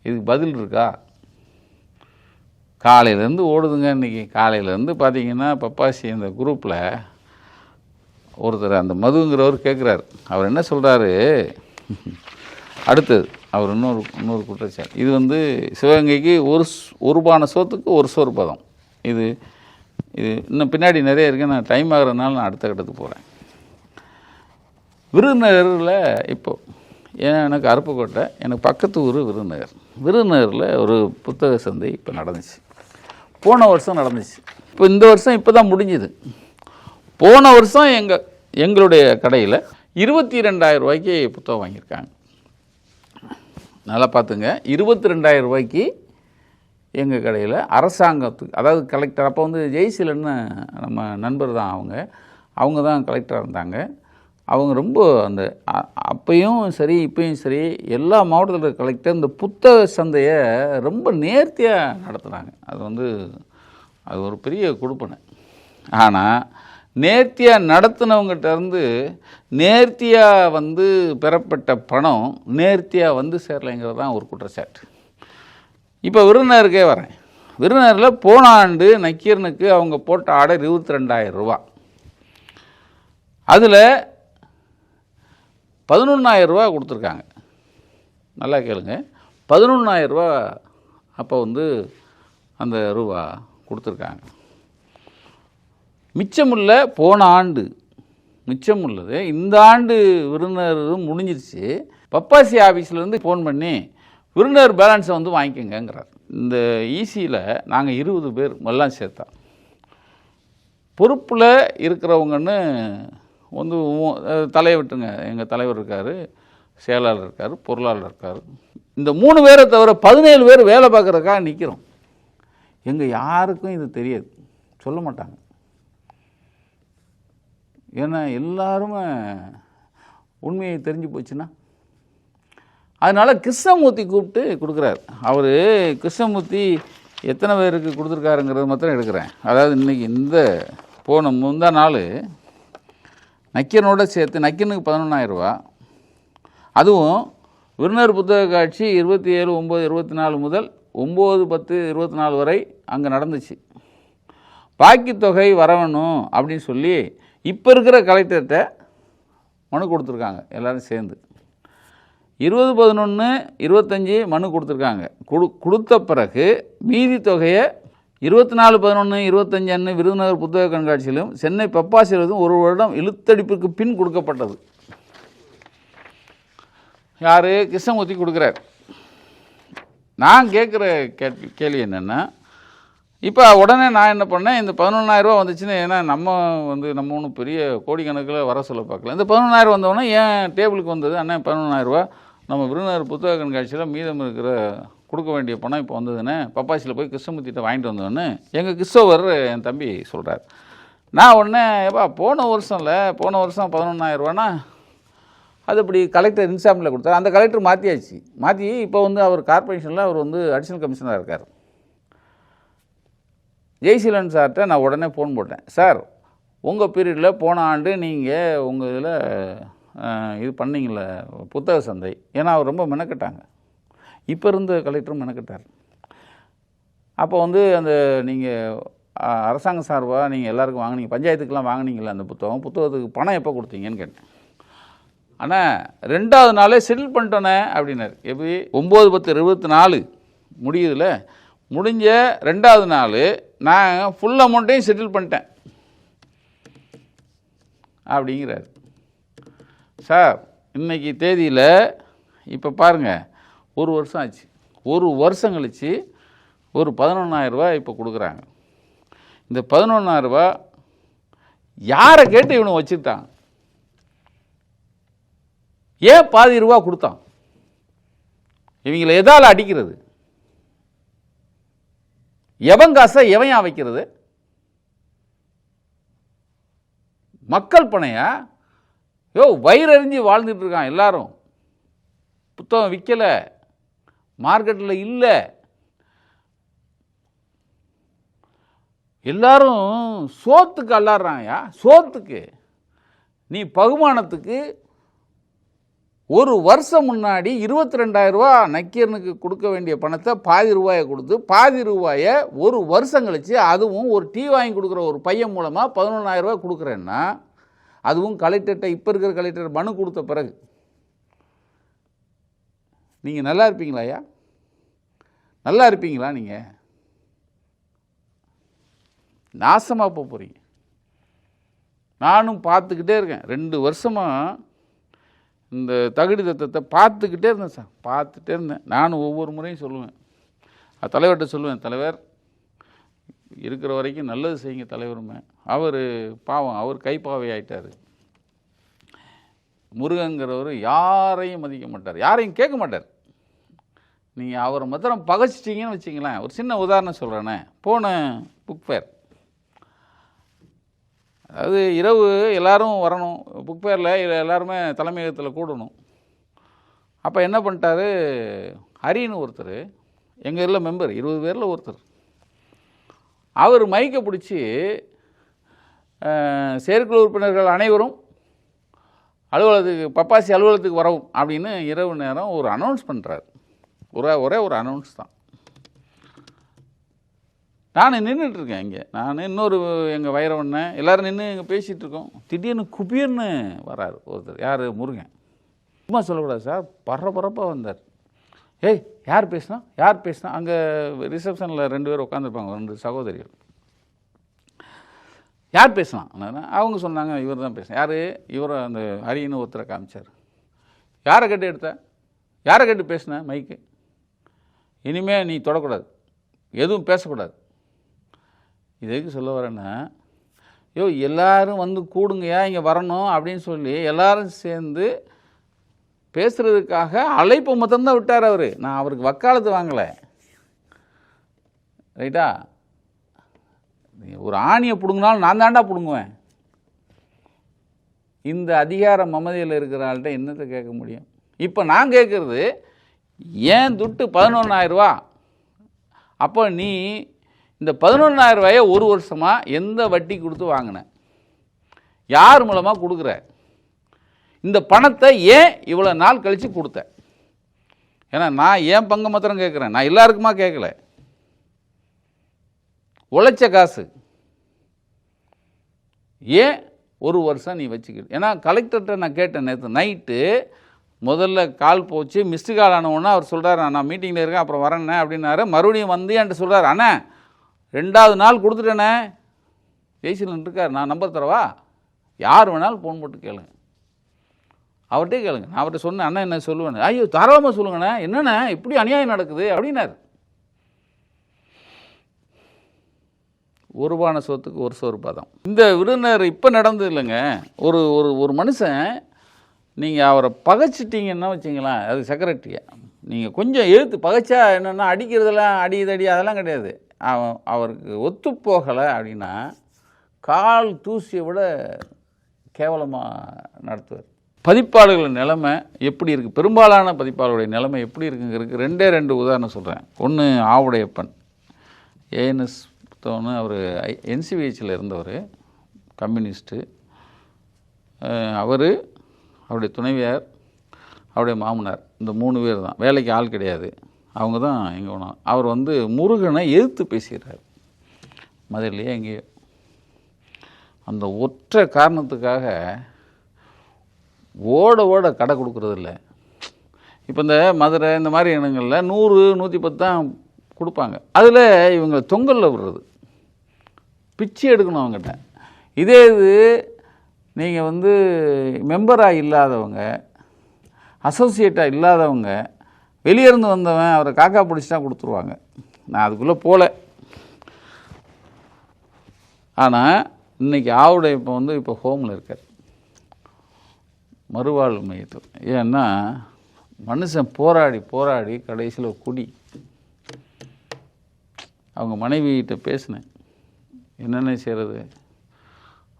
இதுக்கு பதில் இருக்கா? காலையிலேருந்து ஓடுதுங்க. இன்றைக்கி காலையிலேருந்து பார்த்தீங்கன்னா பப்பாசி இந்த குரூப்பில் ஒருத்தர் அந்த மதுங்கிறவர் கேட்குறாரு. அவர் என்ன சொல்கிறாரு? அடுத்தது அவர் இன்னொரு குற்றச்சாட்டு. இது சிவகங்கைக்கு ஒரு பானை சோத்துக்கு ஒரு சோறு பதம். இது இன்னும் பின்னாடி நிறைய இருக்குது. நான் டைம் ஆகிறதுனால நான் அடுத்த கட்டத்துக்கு போகிறேன். விருதுநகரில் இப்போது எனக்கு அருப்புக்கோட்டை, எனக்கு பக்கத்து ஊர் விருதுநகரில் ஒரு புத்தக சந்தை இப்போ நடந்துச்சு. போன வருஷம் நடந்துச்சு. இப்போ இந்த வருஷம் இப்போ தான் முடிஞ்சுது. போன வருஷம் எங்களுடைய கடையில் 22,000 ரூபாய்க்கு புத்தகம் வாங்கியிருக்காங்க. நல்லா பார்த்துங்க, 22,000 ரூபாய்க்கு எங்கள் கடையில் அரசாங்கத்துக்கு, அதாவது கலெக்டர், அப்போ ஜெய்சீலன்னு நம்ம நண்பர் தான், அவங்க தான் கலெக்டராக இருந்தாங்க. அவங்க ரொம்ப அப்பையும் சரி இப்பையும் சரி எல்லா மாவட்டத்தில் இருக்கிற கலெக்டர் இந்த புத்தக சந்தையை ரொம்ப நேர்த்தியாக நடத்துனாங்க. அது ஒரு பெரிய கொடுப்பனை. ஆனால் நேர்த்தியாக நடத்தினவங்ககிட்ட இருந்து நேர்த்தியாக பெறப்பட்ட பணம் நேர்த்தியாக சேரலைங்கிறது தான் ஒரு குற்றச்சாட்டு. இப்போ விருதுநகருக்கே வரேன். விருதுநகரில் போன ஆண்டு நக்கீரனுக்கு அவங்க போட்ட ஆர்டர் 22,000 ரூபா. அதில் 11,000 ரூபா கொடுத்துருக்காங்க. நல்லா கேளுங்க, 11,000 ரூபா அப்போ அந்த ரூபா கொடுத்துருக்காங்க. மிச்சமுள்ள போன ஆண்டு மிச்சமுள்ளது இந்த ஆண்டு விருதுநகர் முடிஞ்சிருச்சு. பப்பாசி ஆஃபீஸ்லேருந்து ஃபோன் பண்ணி விருதுநகர் பேலன்ஸை வாங்கிக்கோங்கிறார். இந்த ஈசியில் நாங்கள் 20 பேர் எல்லாம் சேர்த்தா பொறுப்பில் இருக்கிறவங்கன்னு தலையை விட்டுங்க. எங்கள் தலைவர் இருக்கார், செயலாளர் இருக்கார், பொருளாளர் இருக்கார். இந்த 3 பேரை தவிர 17 பேர் வேலை பார்க்குறதுக்காக நிற்கிறோம். எங்கள் யாருக்கும் இது தெரியாது, சொல்ல மாட்டாங்க. ஏன்னா எல்லாருமே உண்மையை தெரிஞ்சு போச்சுன்னா. அதனால் கிருஷ்ணமூர்த்தி கூப்பிட்டு கொடுக்குறாரு. அவர் கிருஷ்ணமூர்த்தி எத்தனை பேருக்கு கொடுத்துருக்காருங்கிறது மாத்திரம் எடுக்கிறேன். அதாவது இன்றைக்கி முந்தா நாள் நக்கீரனோட சேர்த்து நக்கீரனுக்கு 11,000 ரூபா, அதுவும் விருந்தினர் புத்தக காட்சி 27/9/24 முதல் 9/10/24 வரை அங்கே நடந்துச்சு. பாக்கி தொகை வரணும் அப்படின்னு சொல்லி இப்போ இருக்கிற கலெக்டர்கிட்ட மனு கொடுத்துருக்காங்க எல்லோரும் சேர்ந்து. 20/11/25 மனு கொடுத்துருக்காங்க. கொடுத்த பிறகு மீதி தொகையை 24/11/25 அன்று விருதுநகர் புத்தக கண்காட்சியிலும் சென்னை பப்பாசியிலும் ஒரு வருடம் இழுத்தடிப்புக்கு பின் கொடுக்கப்பட்டது. யார்? கிருஷ்ணமூர்த்தி கொடுக்குறார். நான் கேட்குற கேள்வி என்னென்னா, இப்போ உடனே நான் என்ன பண்ணேன், இந்த 11,000 வந்துச்சுன்னு, ஏன்னா நம்ம ஒன்றும் பெரிய கோடிக்கணக்கில் வர சொல்ல பார்க்கல. இந்த 11,000 வந்தோடனே ஏன் டேபிளுக்கு வந்தது, அண்ணே 11,000 நம்ம விருதுநகர் புத்தக கண்காட்சியில் மீதம் இருக்கிற கொடுக்க வேண்டிய பணம் இப்போ வந்ததுன்னு பப்பாசியில் போய் கிருஷ்ணமூர்த்திகிட்ட வாங்கிட்டு வந்தோன்னு எங்கள் கிறிஸ்டோவர் என் தம்பி சொல்கிறார். நான் உடனே ஏப்பா போன வருஷம் 11,000 அது இப்படி கலெக்டர் இன்சாமில் கொடுத்தார். அந்த கலெக்டர் மாற்றி இப்போ அவர் கார்பரேஷனில் அவர் அடிஷனல் கமிஷனராக இருக்கார். ஜெய்சீலன் சார்கிட்ட நான் உடனே ஃபோன் போட்டேன். சார், உங்கள் பீரியடில் போன ஆண்டு நீங்கள் உங்கள் இதில் இது பண்ணிங்கள புத்தக சந்தை, ஏன்னா அவர் ரொம்ப மெனக்கட்டாங்க. இப்போ இருந்த கலெக்டரும் மெனக்கட்டார். அப்போ அந்த நீங்கள் அரசாங்க சார்பாக நீங்கள் எல்லாருக்கும் வாங்கினீங்க, பஞ்சாயத்துக்கெலாம் வாங்கினீங்களே அந்த புத்தகத்துக்கு பணம் எப்போ கொடுத்தீங்கன்னு கேட்டேன். ஆனால் 2வது நாளே செட்டில் பண்ணிட்டோன்னே அப்படின்னாரு. எப்படி? 9/10/24 முடியுதுல, முடிஞ்ச 2வது நாள் நான் ஃபுல் அமௌண்ட்டையும் செட்டில் பண்ணிட்டேன் அப்படிங்கிறார். சார், இன்றைக்கி தேதியில் இப்போ பாருங்கள், ஒரு வருஷம் ஆச்சு. ஒரு வருஷம் கழித்து ஒரு 11,000 இப்போ கொடுக்குறாங்க. இந்த 11,000 யாரை கேட்டு இவனை வச்சுக்கிட்டான்? ஏன் பாதி ரூபா கொடுத்தான்? இவங்களை எதால் அடிக்கிறது? எவன் காசை எவன் வைக்கிறது? மக்கள் பணையா? வயிறறிஞ்சு வாழ்ந்துட்டு இருக்கான் எல்லாரும். புத்தகம் விற்கலை, மார்க்கெட்டில் இல்லை, எல்லாரும் சோத்துக்கு அல்லாடுறாங்கயா. சோத்துக்கு நீ பகுமானத்துக்கு ஒரு வருஷம் முன்னாடி 22,000 நக்கீரனுக்கு கொடுக்க வேண்டிய பணத்தை பாதி ரூபாயை கொடுத்து, பாதி ரூபாயை ஒரு வருஷம் கழிச்சு, அதுவும் ஒரு டீ வாங்கி கொடுக்குற ஒரு பையன் மூலமாக 11,000 கொடுக்குறேன்னா, அதுவும் கலெக்டர்கிட்ட இப்போ இருக்கிற கலெக்டர் மனு கொடுத்த பிறகு நீங்கள் நல்லா இருப்பீங்களா ஐயா? நல்லா இருப்பீங்களா? நீங்கள் நாசமாக போகிறீங்க. நானும் பார்த்துக்கிட்டே இருக்கேன். 2 வருஷமாக இந்த தகுதி தத்தத்தை பார்த்துக்கிட்டே இருந்தேன் சார், பார்த்துட்டே இருந்தேன். நானும் ஒவ்வொரு முறையும் சொல்லுவேன், தலைவர்கிட்ட சொல்லுவேன், தலைவர் இருக்கிற வரைக்கும் நல்லது செய்யுங்க தலைவருமே. அவர் பாவம், அவர் கைப்பாவை ஆயிட்டார். முருகங்கிறவர் யாரையும் மதிக்க மாட்டார், யாரையும் கேட்க மாட்டார். நீங்கள் அவரை மாத்திரம் பகைச்சிட்டிங்கன்னு வச்சிங்களேன். ஒரு சின்ன உதாரணம் சொல்கிறேனே, போன புக் ஃபேர், அதாவது இரவு எல்லோரும் வரணும் புக் ஃபேரில், எல்லாருமே தலைமையகத்தில் கூடணும். அப்போ என்ன பண்ணிட்டாரு, ஹரின்னு ஒருத்தர், எங்கள் இதில் மெம்பர் 20 பேரில் ஒருத்தர், அவர் மைக்கை பிடிச்சி செயற்குழு உறுப்பினர்கள் அனைவரும் அலுவலகத்துக்கு, பப்பாசி அலுவலகத்துக்கு வரவும் அப்படின்னு இரவு நேரம் ஒரு அனௌன்ஸ் பண்ணுறாரு. ஒரே ஒரு அனௌன்ஸ் தான். நான் நின்றுட்டுருக்கேன் இங்கே, நான் இன்னொரு எங்கள் வைரவண்ண எல்லோரும் நின்று இங்கே பேசிகிட்ருக்கோம். திடீர்னு குபீர்னு வராரு ஒருத்தர். யார்? முருகன். சும்மா சொல்லக்கூடாது சார், பரபரப்பாக வந்தார். ஏய், யார் பேசினா? அங்கே ரிசப்ஷனில் 2 பேர் உட்காந்துருப்பாங்க, 2 சகோதரிகள். யார் பேசலாம்? அவங்க சொன்னாங்க, இவர் தான் பேசினேன். யார்? இவரை அந்த ஹரின்னு ஒருத்தரை காமிச்சார். யாரை கேட்டு எடுத்த? யாரை கேட்டு பேசினேன்? மைக்கு. இனிமேல் நீ தொடக்கூடாது, எதுவும் பேசக்கூடாது. இதுக்கு சொல்ல வரேன்னா, எல்லாரும் கூடுங்கயா, இங்கே வரணும் அப்படின்னு சொல்லி எல்லாரும் சேர்ந்து பேசுகிறதுக்காக அழைப்பு மொத்தம்தான் விட்டார் அவர். நான் அவருக்கு வக்காலத்து வாங்கலை, ரைட்டா? ஒரு ஆணியை பிடுங்கினாலும் நான் தாண்டா பிடுங்குவேன். இந்த அதிகார மமதையில் இருக்கிற ஆள்கிட்ட என்னத்தை கேட்க முடியும்? இப்போ நான் கேட்குறது, ஏன் துட்டு 11,000. அப்போ நீ இந்த 11,000 ஒரு வருஷமாக எந்த வட்டி கொடுத்து வாங்கின? யார் மூலமாக கொடுக்குற? இந்த பணத்தை ஏன் இவ்வளோ நாள் கழித்து கொடுத்தேன்? ஏன்னா நான் ஏன் பங்கு மாத்திரம் கேட்குறேன், நான் எல்லாருக்குமா கேட்கல. உழைச்ச காசு ஏன் ஒரு வருஷம் நீ வச்சுக்கிடு? ஏன்னா கலெக்டர்கிட்ட நான் கேட்டேன் நேற்று நைட்டு, முதல்ல கால் போச்சு, மிஸ்டு கால் ஆனவுடனே அவர் சொல்கிறார் நான் மீட்டிங்கில் இருக்கேன் அப்புறம் வரேண்ணே அப்படின்னாரு. மறுபடியும் வந்து என்கிட்ட சொல்கிறார், அண்ணா 2வது நாள் கொடுத்துட்டேண்ணே. ஏசியில் இருக்கார், நான் நம்பர் தரவா, யார் வேணாலும் ஃபோன் போட்டு கேளுங்க, அவர்கிட்டே கேளுங்க. நான் அவர்கிட்ட சொன்னேன், அண்ணா என்ன சொல்லுவேன், ஐயோ தாராளமாக சொல்லுங்கண்ணே, என்னண்ணே இப்படி அநியாயம் நடக்குது அப்படின்னாரு. ஒரு பானை சோத்துக்கு ஒரு சோறு பதம். இந்த விருந்தினர் இப்போ நடந்தது இல்லைங்க. ஒரு ஒரு ஒரு மனுஷன் நீங்கள் அவரை பகைச்சிட்டிங்கன்னா வச்சிங்களேன், அது செக்ரட்டரியை நீங்கள் கொஞ்சம் எழுத்து பகைச்சா என்னென்னா அடிக்கிறதெல்லாம் அடிதடி அதெல்லாம் கிடையாது. அவருக்கு ஒத்து போகலை அப்படின்னா கால் தூசியை விட கேவலமாக நடத்துவார். பதிப்பாளர்கள் நிலைமை எப்படி இருக்குது, பெரும்பாலான பதிப்பாளருடைய நிலைமை எப்படி இருக்குங்கிறதுக்கு 2 உதாரணம் சொல்கிறேன். ஒன்று ஆவுடையப்பன், ஏஎன்எஸ் புத்தகம்னு அவர் என்சிவிஹெச்சில் இருந்தவர், கம்யூனிஸ்ட்டு. அவர், அவருடைய துணைவியார், அவருடைய மாமனார், இந்த 3 பேர் தான், வேலைக்கு ஆள் கிடையாது, அவங்க தான் எங்கே போனாங்க. அவர் வந்து முருகனை எதிர்த்து பேசுகிறார் மதுரையிலேயே எங்கேயோ. அந்த ஒற்றை காரணத்துக்காக ஓட கடை கொடுக்குறது இல்லை. இப்போ இந்த மதுரை இந்த மாதிரி இடங்களில் 100, 110 தான் கொடுப்பாங்க. அதில் இவங்க தொங்கலில் விடுறது, பிச்சை எடுக்கணும் அவங்ககிட்ட. இதே இது நீங்கள் வந்து மெம்பராக இல்லாதவங்க, அசோசியேட்டாக இல்லாதவங்க, வெளியேருந்து வந்தவன் அவரை காக்கா பிடிச்சிட்டா கொடுத்துருவாங்க. நான் அதுக்குள்ளே போகல. ஆனால் இன்றைக்கி ஆவுடைய இப்போ வந்து இப்போ ஹோமில் இருக்கார், மறுவாழ்வு மையத்தில். ஏன்னா மனுஷன் போராடி கடைசியில் குடி. அவங்க மனைவிகிட்ட பேசினேன், என்னென்ன செய்கிறது,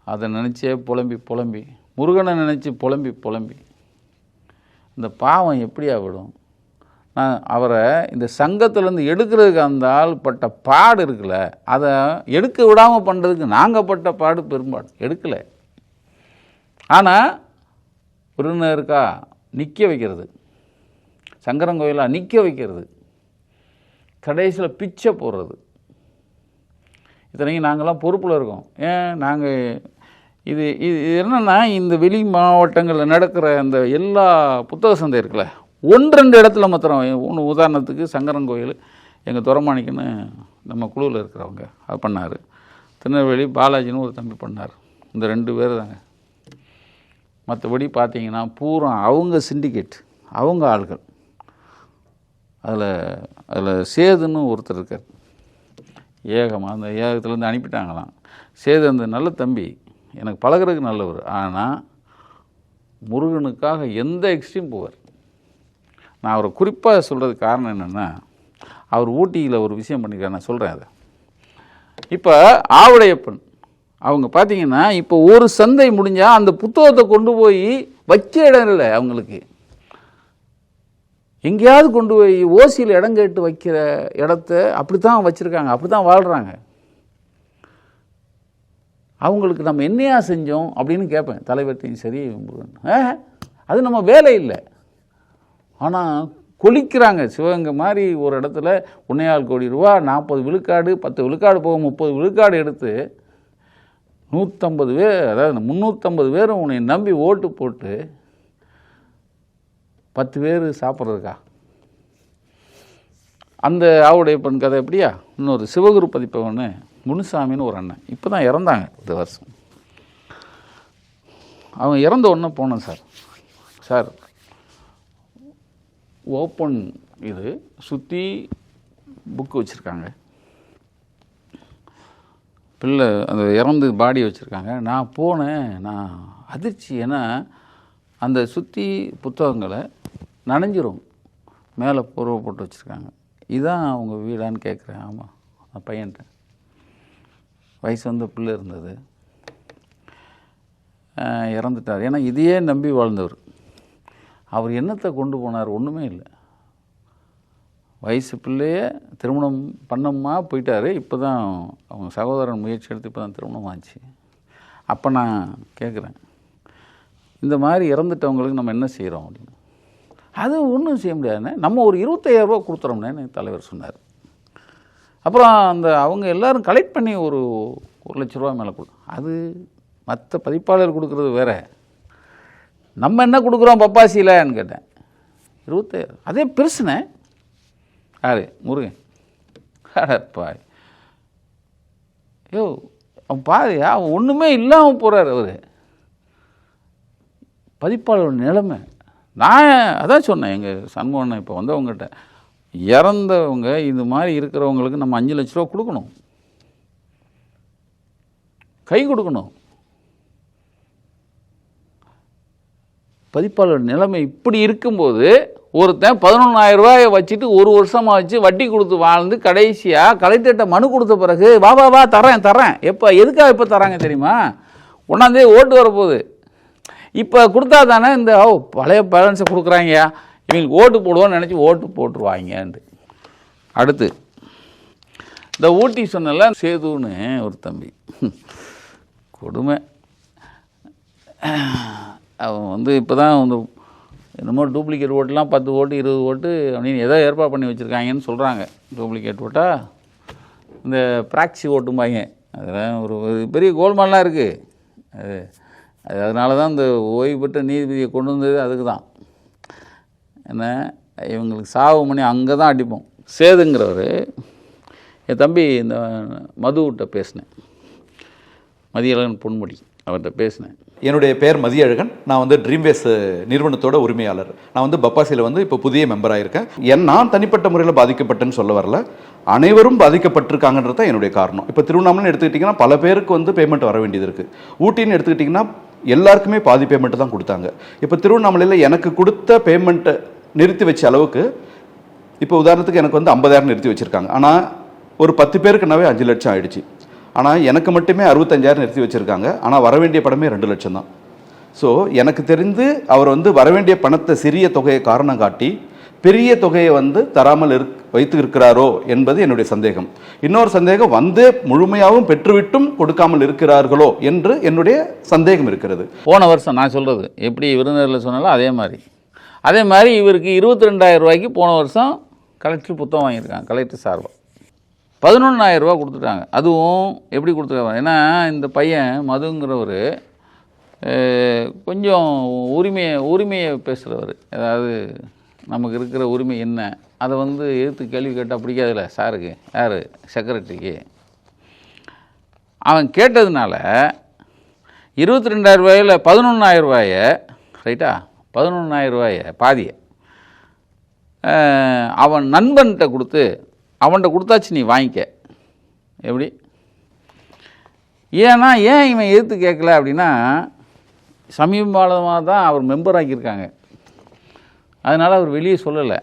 அதை நினச்சே புலம்பி முருகனை நினச்சி புலம்பி இந்த பாவம் எப்படியா விடும்? நான் அவரை இந்த சங்கத்திலேருந்து எடுக்கிறதுக்கு அந்த ஆள் பட்ட பாடு இருக்குல்ல, அதை எடுக்க விடாமல் பண்ணுறதுக்கு நாங்கள் பட்ட பாடு பெரும்பாடு எடுக்கலை. ஆனால் விருந்தினருக்கா நிற்க வைக்கிறது, சங்கரங்கோயிலாக நிற்க வைக்கிறது, கடைசியில் பிச்சை போடுறது. இத்தனைக்கும் நாங்கள்லாம் பொறுப்பில் இருக்கோம். ஏன் நாங்கள் இது என்னென்னா, இந்த வெளி மாவட்டங்களில் நடக்கிற அந்த எல்லா புத்தக சந்தை இருக்குல்ல, 1-2 இடத்துல மாத்திரம். ஒன்று உதாரணத்துக்கு சங்கரங்கோயில், எங்கள் துரமாணிக்குன்னு நம்ம குழுவில் இருக்கிறவங்க அது பண்ணார். திருநெல்வேலி பாலாஜின்னு ஒரு தம்பி பண்ணார். இந்த 2 பேர் தாங்க. மற்றபடி பார்த்தீங்கன்னா பூரா அவங்க சிண்டிகேட், அவங்க ஆள்கள். அதில் சேதுன்னு ஒருத்தர் இருக்கார், ஏகமாக அந்த ஏகத்துலேருந்து அனுப்பிட்டாங்களாம். சேது அந்த நல்ல தம்பி, எனக்கு பழகிறதுக்கு நல்லவர். ஆனால் முருகனுக்காக எந்த எக்ஸ்ட்ரீம் போவார். நான் அவரை குறிப்பாக சொல்கிறதுக்கு காரணம் என்னென்னா, அவர் ஊட்டியில் ஒரு விஷயம் பண்ணியிருக்காரு, நான் சொல்கிறேன் அதை. இப்போ ஆவுடையப்பன் அவங்க பார்த்தீங்கன்னா, இப்போ ஒரு சந்தை முடிஞ்சால் அந்த புத்தகத்தை கொண்டு போய் வைக்க இடம் இல்லை அவங்களுக்கு. எங்கேயாவது கொண்டு போய் ஓசியில் இடம் கேட்டு வைக்கிற இடத்த அப்படி தான் வச்சுருக்காங்க, அப்படி தான் வாழ்கிறாங்க. அவங்களுக்கு நம்ம என்னையா செஞ்சோம் அப்படின்னு கேட்பேன் தலைவர்த்தையும் சரி. அது நம்ம வேலை இல்லை. ஆனால் கொலிக்கிறாங்க. சிவகங்கை மாதிரி ஒரு இடத்துல 1.25 கோடி ரூபா, 40 விழுக்காடு, 10 விழுக்காடு போக 30 விழுக்காடு எடுத்து 150 பேர், அதாவது 350 பேரும் உன்னை நம்பி ஓட்டு போட்டு 10 பேர் சாப்பிட்றதுக்கா? அந்த ஆவுடையப்பன் கதை எப்படியா? இன்னொரு சிவகுரு பதிப்பவன்னு முனுசாமின்னு ஒரு அண்ணன், இப்போ தான் இறந்தாங்க இந்த வருஷம். அவங்க இறந்த உடனே போனேன், சார் ஓப்பன் இது சுற்றி புக்கு வச்சுருக்காங்க, பிள்ளை அந்த இறந்து பாடி வச்சுருக்காங்க. நான் போனேன், நான் அதிர்ச்சி. ஏன்னா அந்த சுற்றி புத்தகங்களை நனைஞ்சிரும், மேலே போர்வை போட்டு வச்சுருக்காங்க. இதுதான் அவங்க வீடான்னு கேட்குறேன். ஆமாம், அந்த பையன்ட்ட வயசு வந்த பிள்ளை இருந்தது, இறந்துட்டார். ஏன்னா இதையே நம்பி வாழ்ந்தவர். அவர் என்னத்தை கொண்டு போனார்? ஒன்றுமே இல்லை. வயசு பிள்ளைய திருமணம் பண்ணம்மா போயிட்டார். இப்போ தான் அவங்க சகோதரன் முயற்சி எடுத்து இப்போ தான் திருமணம் ஆச்சு. அப்போ நான் கேட்குறேன், இந்த மாதிரி இறந்துட்டவங்களுக்கு நம்ம என்ன செய்கிறோம் அப்படின்னு. அது ஒன்றும் செய்ய முடியாதுண்ணே, நம்ம ஒரு 25,000 கொடுத்துறோம்னு தலைவர் சொன்னார். அப்புறம் அவங்க எல்லோரும் கலெக்ட் பண்ணி ஒரு 1,00,000 மேலே அது மற்ற பதிப்பாளர் கொடுக்குறது வேறு, நம்ம என்ன கொடுக்குறோம் பப்பாசியிலன்னு கேட்டேன். 25,000 அதே பெருசுண்ணே. யார் முருகன் அடப்பா யோ அவன் பாருயா, அவன் ஒன்றுமே இல்லாமல் போகிறார் அவர். பதிப்பாளர் நிலைமை நான் அதான் சொன்னேன் எங்கள் சண்முகண்ணன் இப்போ வந்தவங்ககிட்ட, இறந்தவங்க இது மாதிரி இருக்கிறவங்களுக்கு நம்ம 5 லட்ச ரூபா கொடுக்கணும், கை கொடுக்கணும். பதிப்பாளர் நிலைமை இப்படி இருக்கும்போது ஒருத்தன் 11,000 ரூபாயை வச்சுட்டு 1 வருஷமாக வச்சு வட்டி கொடுத்து வாழ்ந்து கடைசியாக கலெக்டர்கிட்ட மனு கொடுத்த பிறகு வா தரேன் எப்போ எதுக்காக இப்போ தராங்க தெரியுமா? 1ஆம் தேதி ஓட்டு வரப்போகுது, இப்போ கொடுத்தா தானே இந்த பழைய பேலன்ஸை கொடுக்குறாங்கயா, இவங்களுக்கு ஓட்டு போடுவோன்னு நினச்சி ஓட்டு போட்டுருவாங்கன்ட்டு. அடுத்து இந்த ஊட்டி சொன்னல சேதுன்னு ஒரு தம்பி, கொடுமை. அவன் இப்போ தான் என்னமோ டூப்ளிகேட் ஓட்டுலாம் 10 ஓட்டு 20 ஓட்டு அப்படின்னு ஏதோ ஏற்பாடு பண்ணி வச்சுருக்காங்கன்னு சொல்கிறாங்க. டூப்ளிகேட் ஓட்டா இந்த ப்ராக்சி ஓட்டும்பாங்க, அதெல்லாம் ஒரு பெரிய கோல்மால்லாம் இருக்குது. அதனால தான் இந்த ஓய்வு பெற்ற நீதிபதியை கொண்டு வந்தது அதுக்கு தான். என்ன இவங்களுக்கு சாவு மணி அங்கே தான் அடிப்போம். சேதுங்கிறவர் என் தம்பி இந்த மதுகிட்ட பேசினேன், மதியழகன் பொன்முடி அவர்கிட்ட பேசினேன். என்னுடைய பெயர் மதியழகன், நான் ட்ரீம்வேஸ் நிறுவனத்தோட உரிமையாளர். நான் பப்பாசியில் இப்போ புதிய மெம்பராக இருக்கேன். நான் தனிப்பட்ட முறையில் பாதிக்கப்பட்டேன்னு சொல்ல வரல, அனைவரும் பாதிக்கப்பட்டிருக்காங்கன்றது தான் என்னுடைய காரணம். இப்போ திருவண்ணாமலை எடுத்துக்கிட்டிங்கன்னா பல பேருக்கு பேமெண்ட் வர வேண்டியது இருக்குது. ஊட்டின்னு எடுத்துக்கிட்டிங்கன்னா எல்லாருக்குமே பாதி பேமெண்ட்டு தான் கொடுத்தாங்க. இப்போ திருவண்ணாமலையில் எனக்கு கொடுத்த பேமெண்ட்டை நிறுத்தி வச்ச அளவுக்கு இப்போ உதாரணத்துக்கு எனக்கு 50,000 நிறுத்தி வச்சுருக்காங்க. ஆனால் ஒரு 10 பேருக்குனாவே 5 லட்சம் ஆயிடுச்சு. ஆனால் எனக்கு மட்டுமே 65,000 நிறுத்தி வச்சுருக்காங்க. ஆனால் வர வேண்டிய பணமே 2 லட்சம் தான். ஸோ எனக்கு தெரிந்து அவர் வர வேண்டிய பணத்தை சிறிய தொகையை காரணம் காட்டி பெரிய தொகையை தராமல் வைத்து இருக்கிறாரோ என்பது என்னுடைய சந்தேகம். இன்னொரு சந்தேகம் முழுமையாகவும் பெற்றுவிட்டும் கொடுக்காமல் இருக்கிறார்களோ என்று என்னுடைய சந்தேகம் இருக்கிறது. போன வருஷம் நான் சொல்கிறது எப்படி விருந்தினரில் சொன்னாலும் அதே மாதிரி இவருக்கு 22,000 ரூபாய்க்கு போன வருஷம் கலெக்டர் புத்தகம் வாங்கியிருக்காங்க. கலெக்டர் சார்பாக 11,000 ரூபா கொடுத்துட்டாங்க. அதுவும் எப்படி கொடுத்துருக்காங்க, ஏன்னா இந்த பையன் மதுங்கிறவர் கொஞ்சம் உரிமையை பேசுகிறவர். அதாவது நமக்கு இருக்கிற உரிமை என்ன அதை எதிர்த்து கேள்வி கேட்டால் பிடிக்காதுல்ல சாருக்கு, யார் செக்ரட்டரிக்கு. அவன் கேட்டதுனால 22,000 ரூபாயில் 11,000 ரூபாயை ரைட்டா 11,000 ரூபாயை பாதியை அவன் நண்பன்கிட்ட கொடுத்து அவன்கிட்ட கொடுத்தாச்சு நீ வாங்கிக்க. எப்படி ஏன்னா ஏன் இவன் எதிர்த்து கேட்கல அப்படின்னா சமீபகாலமாக தான் அவர் மெம்பர் ஆக்கியிருக்காங்க, அதனால் அவர் வெளியே சொல்லலை.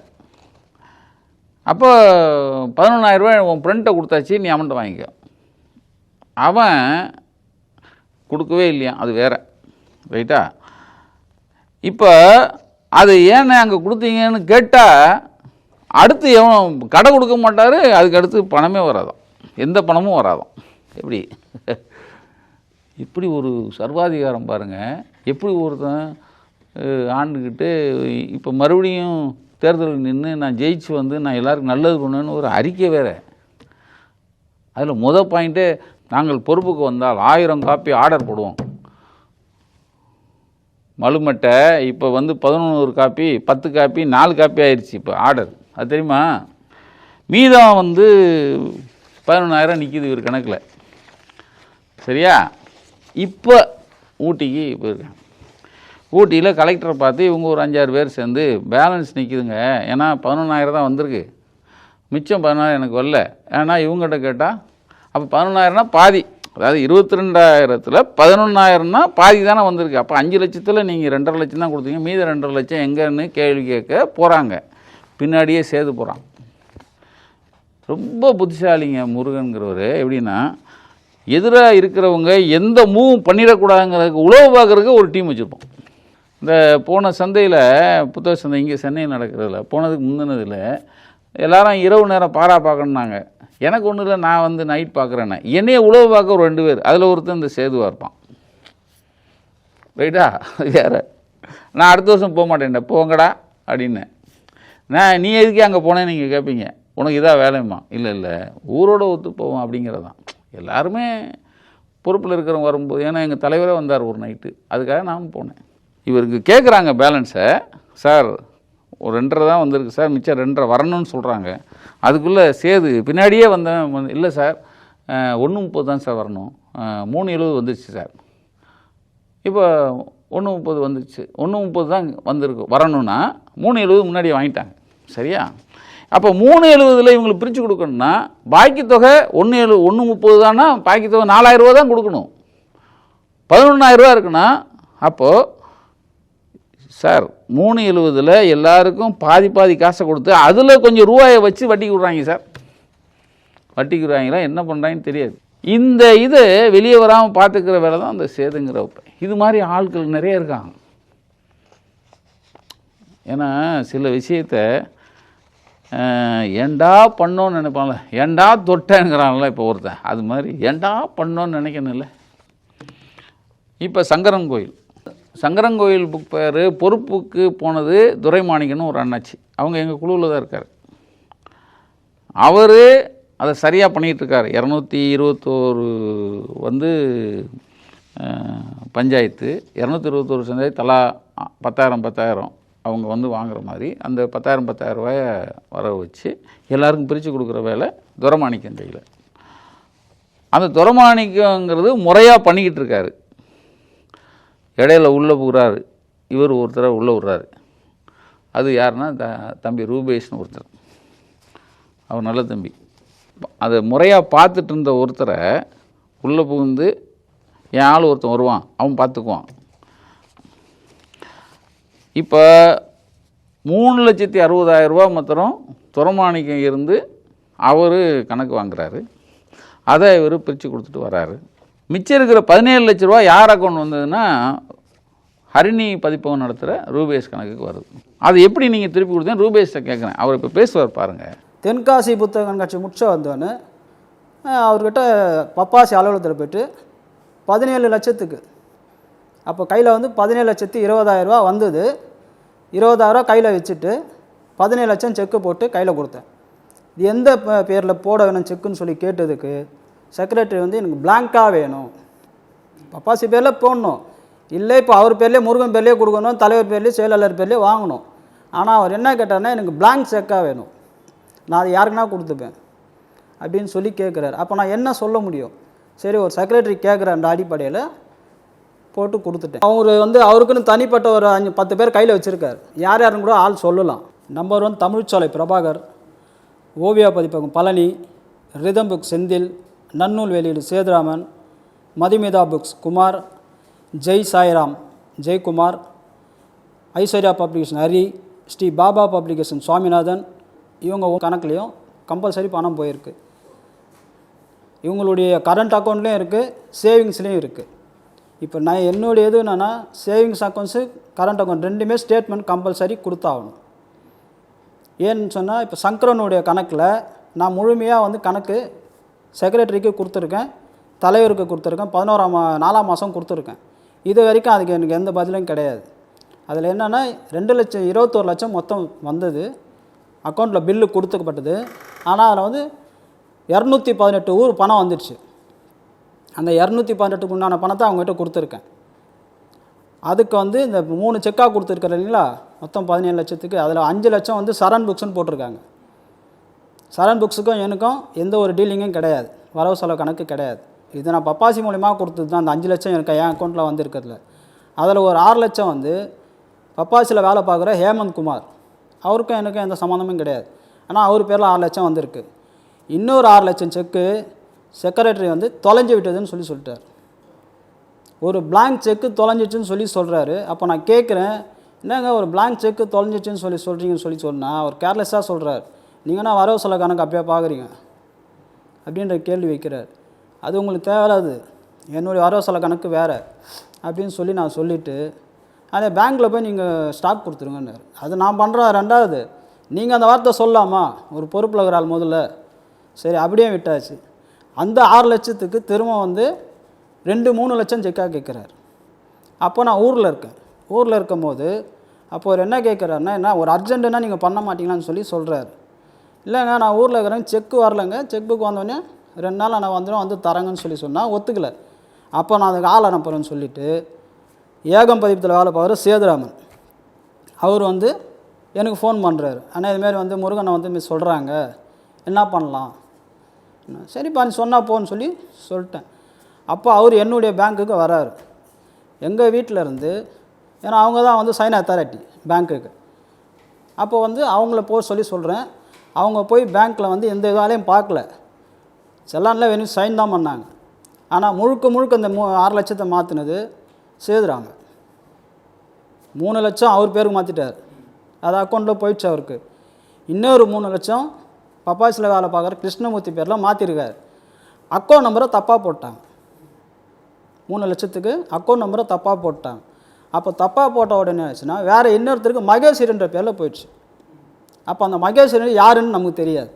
அப்போ 11,000 ரூபாய் உன் ஃப்ரெண்ட்டை கொடுத்தாச்சு நீ அவன்கிட்ட வாங்கிக்க. அவன் கொடுக்கவே இல்லையா, அது வேற ரைட்டா. இப்போ அது ஏன்னு அங்கே கொடுத்தீங்கன்னு கேட்டால் அடுத்து எவன் கடை கொடுக்க மாட்டார், அதுக்கு அடுத்து பணமே வராதான், எந்த பணமும் வராதான். எப்படி இப்படி ஒரு சர்வாதிகாரம் பாருங்கள். எப்படி ஒருத்தன் ஆண்டுக்கிட்டு இப்போ மறுபடியும் தேர்தலில் நின்று நான் ஜெயிச்சு நான் எல்லாருக்கும் நல்லது பண்ணுவேன்னு ஒரு அறிக்கை வேறு. அதில் பாயிண்ட்டு நாங்கள் பொறுப்புக்கு வந்தால் 1000 காப்பி ஆர்டர் போடுவோம். மலுமட்டை இப்போ 11 காப்பி 10 காப்பி 4 காப்பி ஆயிடுச்சு இப்போ ஆர்டர், அது தெரியுமா? மீதம் 11,000 நிற்கிது இவர் கணக்கில். சரியா? இப்போ ஊட்டிக்கு போயிருக்காங்க. ஊட்டியில் கலெக்டரை பார்த்து இவங்க ஒரு 5-6 பேர் சேர்ந்து பேலன்ஸ் நிற்கிதுங்க, ஏன்னா 11,000 தான் வந்திருக்கு, மிச்சம் 14,000 எனக்கு வரல. ஏன்னா இவங்ககிட்ட கேட்டால் அப்போ 11,000னா பாதி, அதாவது 22,000ல் 11,000னா பாதி தானே வந்திருக்கு. அப்போ 5 லட்சத்தில் நீங்கள் 2.5 லட்சம் தான் கொடுத்தீங்க, மீதி 2.5 லட்சம் எங்கன்னு கேள்வி கேட்க போகிறாங்க. பின்னாடியே சேது போகிறான். ரொம்ப புத்திசாலிங்க முருகன்கிறவர். எப்படின்னா எதிராக இருக்கிறவங்க எந்த மூவ் பண்ணிடக்கூடாதுங்கிறதுக்கு உழவு பார்க்குறதுக்கு ஒரு டீம் வச்சுருப்போம். இந்த போன சந்தையில் புத்தக சந்தை இங்கே சென்னையில் நடக்கிறதில்ல, போனதுக்கு முந்தினதில் எல்லாரும் இரவு நேரம் பாரா பார்க்கணுன்னாங்க. எனக்கு ஒன்றும் இல்லை, நான் நைட் பார்க்குறேன்னே. என்னையே உழவு பார்க்க ஒரு 2 பேர், அதில் ஒருத்தர் இந்த சேதுவாக இருப்பான். ரைட்டா? வேறு நான் அடுத்த வருஷம் போக மாட்டேன்டா, போங்கடா அப்படின்னேன். நீ எதுக்கே அங்கே போனேன்னு நீங்கள் கேட்பீங்க. உனக்கு இதான் வேலையுமா? இல்லை இல்லை, ஊரோட ஒத்து போவோம் அப்படிங்கிறதான். எல்லாருமே பொறுப்பில் இருக்கிறவங்க வரும்போது, ஏன்னா எங்கள் தலைவரே வந்தார் ஒரு நைட்டு, அதுக்காக நான் போனேன். இவருக்கு கேட்குறாங்க பேலன்ஸை, சார் ஒரு 2.5 தான் வந்திருக்கு சார், மிச்சம் 2.5 வரணும்னு சொல்கிறாங்க. அதுக்குள்ளே சேது பின்னாடியே வந்தேன். இல்லை சார் 1:30 தான் சார் வரணும், 3:70 வந்துருச்சு சார். இப்போ 1:30 வந்துருச்சு, 1:30 தான் வந்திருக்கு வரணும்னா 3:70 முன்னாடியே வாங்கிட்டாங்க. சரியா? அப்போ 3:70 இவங்களுக்கு பிரித்து கொடுக்கணும்னா பாக்கி தொகை 1:30 தானா, பாக்கி தொகை 4,000 ரூபா தான் கொடுக்கணும். 11,000 ரூபா இருக்குன்னா அப்போது சார் 3:70 எல்லாருக்கும் பாதி காசை கொடுத்து அதில் கொஞ்சம் ரூபாயை வச்சு வட்டிக்கு விட்றாங்க சார். வட்டிக்கு விட்றாங்களா என்ன பண்ணுறாங்கன்னு தெரியாது. இந்த இதை வெளியே வராமல் பார்த்துக்கிற வேலை தான் அந்த சேதுங்கிற. இது மாதிரி ஆட்கள் நிறைய இருக்காங்க. ஏன்னா சில விஷயத்தை ஏண்டா பண்ணோன்னு நினைப்பான்ல, ஏண்டா தொட்டேங்கிறான்ல இப்போ ஒருத்தன், அது மாதிரி ஏண்டா பண்ணோன்னு நினைக்கணும்ல. இப்போ சங்கரன் கோயில் புக் பேர் பொறுப்புக்கு போனது துரைமாணிக்கன்னு ஒரு அண்ணாச்சி. அவங்க எங்கள் குழுவில் தான் இருக்கார். அவர் அதை சரியாக பண்ணிகிட்ருக்கார். 221 வந்து பஞ்சாயத்து, 221 பஞ்சாயத்து தலா 10,000 அவங்க வந்து வாங்குற மாதிரி அந்த 10,000 ரூபாயை வர வச்சு எல்லாருக்கும் பிரித்து கொடுக்குற வேலை துரைமாணிக்கம் கையில். அந்த துரைமாணிக்கங்கிறது முறையாக பண்ணிக்கிட்டு இருக்காரு. இடையில உள்ளே போகிறாரு, இவர் ஒருத்தரை உள்ளே விட்றாரு. அது யாருன்னா தம்பி ரூபேஷ்னு ஒருத்தர், அவர் நல்ல தம்பி. அதை முறையாக பார்த்துட்டு இருந்த ஒருத்தரை உள்ளே புகுந்து என் ஆள் ஒருத்தன் வருவான், அவன் பார்த்துக்குவான். இப்போ 3,60,000 ரூபா மாத்திரம் துரைமாணிக்கம் இருந்து அவர் கணக்கு வாங்குறாரு. அதை இவர் பிரித்து கொடுத்துட்டு வராரு. மிச்சம் இருக்கிற 17 லட்ச ரூபா யார் அக்கௌண்ட் வந்ததுன்னா ஹரிணி பதிப்பகம் நடத்துகிற ரூபேஷ் கணக்குக்கு வருது. அது எப்படி நீங்கள் திருப்பி கொடுத்தேன் ரூபேஷை கேட்குறேன். அவர் இப்போ பேசுவார் பாருங்கள். தென்காசி புத்தக கண்காட்சி முடிச்ச வந்தோன்னு அவர்கிட்ட பப்பாசி அலுவலகத்தில் போய்ட்டு 17 லட்சத்துக்கு, அப்போ கையில் வந்து 17,20,000 ரூபா வந்தது. 20,000 ரூபா கையில் வச்சுட்டு 17 லட்சம் செக்கு போட்டு கையில் கொடுத்தேன். இது எந்த பேரில் போட வேணும் செக்குன்னு சொல்லி கேட்டதுக்கு செக்ரட்டரி வந்து எனக்கு பிளாங்காக வேணும், பப்பாசி பேரில் போடணும், இல்லை இப்போ அவர் பேர்லேயே முருகன் பேர்லேயே கொடுக்கணும், தலைவர் பேர்லேயே செயலாளர் பேர்லேயே வாங்கணும். ஆனால் அவர் என்ன கேட்டார்னா எனக்கு பிளாங்க் செக்காக வேணும், நான் அது யாருக்குன்னா கொடுத்துப்பேன் அப்படின்னு சொல்லி கேட்குறாரு. அப்போ நான் என்ன சொல்ல முடியும்? சரி ஒரு செக்ரட்டரி கேட்குற அந்த அடிப்படையில் போட்டு கொடுத்துட்டேன். அவர் வந்து அவருக்குன்னு தனிப்பட்ட ஒரு 5-10 பேர் கையில் வச்சுருக்கார். யார் யாருன்னு கூட ஆள் சொல்லலாம். Number 1 Tamilcholai Prabhakar, Oviya Pathippagam Palani, rhythm books Senthil, Nannool Veliyeedu Sethuraman, Mathimitha books Kumar, Jai Sairam Jaikumar, Aishwarya publication Hari, Sri Baba publication Swaminathan. இவங்க கணக்குலேயும் கம்பல்சரி பணம் போயிருக்கு. இவங்களுடைய கரண்ட் அக்கௌண்ட்லேயும் இருக்குது, சேவிங்ஸ்லேயும் இருக்குது. இப்போ நான் என்னுடைய எது என்னென்னா சேவிங்ஸ் அக்கௌண்ட்ஸு கரண்ட் அக்கௌண்ட் ரெண்டுமே ஸ்டேட்மெண்ட் கம்பல்சரி கொடுத்தாகணும். ஏன்னு சொன்னால் இப்போ சங்கரனுடைய கணக்கில் நான் முழுமையாக வந்து கணக்கு செக்ரட்டரிக்கு கொடுத்துருக்கேன், தலைவருக்கு கொடுத்துருக்கேன், 4ஆம் மாதம் கொடுத்துருக்கேன். இது வரைக்கும் அதுக்கு எனக்கு எந்த பதிலும் கிடையாது. அதில் என்னென்னா 2,21 லட்சம் மொத்தம் வந்தது, அக்கௌண்ட்டில் பில்லு கொடுத்துக்கப்பட்டது. ஆனால் அதில் வந்து 218 ஊர் பணம் வந்துடுச்சு. அந்த 218க்கு உண்டான பணத்தை அவங்ககிட்ட கொடுத்துருக்கேன். அதுக்கு வந்து இந்த 3 செக்காக கொடுத்துருக்குற இல்லைங்களா, மொத்தம் 17 லட்சத்துக்கு அதில் 5 லட்சம் வந்து சரண் புக்ஸ்னு போட்டிருக்காங்க. சரண் புக்ஸுக்கும் எனக்கும் எந்த ஒரு டீலிங்கும் கிடையாது, வரவு செலவு கணக்கு கிடையாது. இது நான் பப்பாசி மூலிமா கொடுத்தது தான். அந்த 5 லட்சம் எனக்கு என் அக்கௌண்ட்டில் வந்துருக்கிறதுல அதில் ஒரு 6 லட்சம் வந்து பப்பாசியில் வேலை பார்க்குற ஹேமந்த் குமார், அவருக்கும் எனக்கும் எந்த சம்மந்தமும் கிடையாது. ஆனால் அவர் பேரில் 6 லட்சம் வந்திருக்கு. இன்னொரு 6 லட்சம் செக்கு செக்ரட்டரி வந்து தொலைஞ்சு விட்டதுன்னு சொல்லிட்டார். ஒரு பிளாங்க் செக்கு தொலைஞ்சிச்சுன்னு சொல்கிறாரு. அப்போ நான் கேட்குறேன், என்னங்க ஒரு பிளாங்க் செக்கு தொலைஞ்சிச்சுன்னு சொல்கிறீங்கன்னு சொன்னால் அவர் கேர்லெஸ்ஸாக சொல்கிறார். நீங்கன்னா வரவு செலவு கணக்கு அப்பயே பார்க்குறீங்க அப்படின்ற கேள்வி வைக்கிறார். அது உங்களுக்கு தேவையில்லாது, என்னுடைய வரவு செலவு கணக்கு வேறு அப்படின்னு சொல்லி நான் சொல்லிவிட்டு அதே பேங்க்கில் போய் நீங்கள் ஸ்டாக் கொடுத்துருங்கன்னாரு. அது நான் பண்ணுறேன். 2வது நீங்கள் அந்த வார்த்தை சொல்லலாமா ஒரு பொறுப்பில் இருக்கிற ஆள் முதல்ல? சரி அப்படியே விட்டாச்சு. அந்த 6 லட்சத்துக்கு திரும்ப வந்து 2-3 லட்சம் செக்காக கேட்குறாரு. அப்போ நான் ஊரில் இருக்கேன். ஊரில் இருக்கும்போது அப்போ அவர் என்ன கேட்குறாருன்னா, என்ன ஒரு அர்ஜென்ட்டுன்னா நீங்கள் பண்ண மாட்டீங்களான்னு சொல்கிறாரு. இல்லைங்க நான் ஊரில் இருக்கிறேன், செக்கு வரலைங்க, செக் புக் வந்தோடனே 2 நாள் நான் வந்துடும் வந்து தரேங்கன்னு சொன்னால் ஒத்துக்கலை. அப்போ நான் அதுக்கு ஆள் அனுப்புகிறேன்னு சொல்லிவிட்டு ஏகம் பதிப்பத்தில் வேலை பார்க்குற சேதுராமன் அவர் எனக்கு ஃபோன் பண்ணுறாரு. ஆனால் இதுமாரி முருகனை மிஸ் சொல்கிறாங்க, என்ன பண்ணலாம்? சரிப்பா நீ சொன்னால் போன்னு சொல்லிட்டேன். அப்போ அவர் என்னுடைய பேங்க்குக்கு வராரு. எங்கள் வீட்டில் இருந்து, ஏன்னா அவங்க தான் சைன் அத்தாரிட்டி பேங்க்குக்கு. அப்போ அவங்கள சொல்கிறேன். அவங்க போய் பேங்க்கில் எந்த வேலையும் பார்க்கல, செல்லானில் வெறும் சைன் தான் பண்ணாங்க. ஆனால் முழுக்க இந்த 6 லட்சத்தை மாற்றினது சேதுராமன். 3 லட்சம் அவர் பேருக்கு மாற்றிட்டார், அது அக்கௌண்ட்டில் போயிடுச்சு அவருக்கு. இன்னொரு 3 லட்சம் பப்பாசியில் வேலை பார்க்குற கிருஷ்ணமூர்த்தி பேரில் மாற்றிருக்காரு. அக்கௌண்ட் நம்பரை தப்பாக போட்டாங்க. 3 லட்சத்துக்கு அக்கௌண்ட் நம்பரை தப்பாக போட்டாங்க. அப்போ தப்பாக போட்ட உடனே ஆச்சுன்னா வேறு இன்னொருத்தருக்கு மகேஸ்வரன்ற பேரில் போயிடுச்சு. அப்போ அந்த மகேஸ்வரன் யாருன்னு நமக்கு தெரியாது.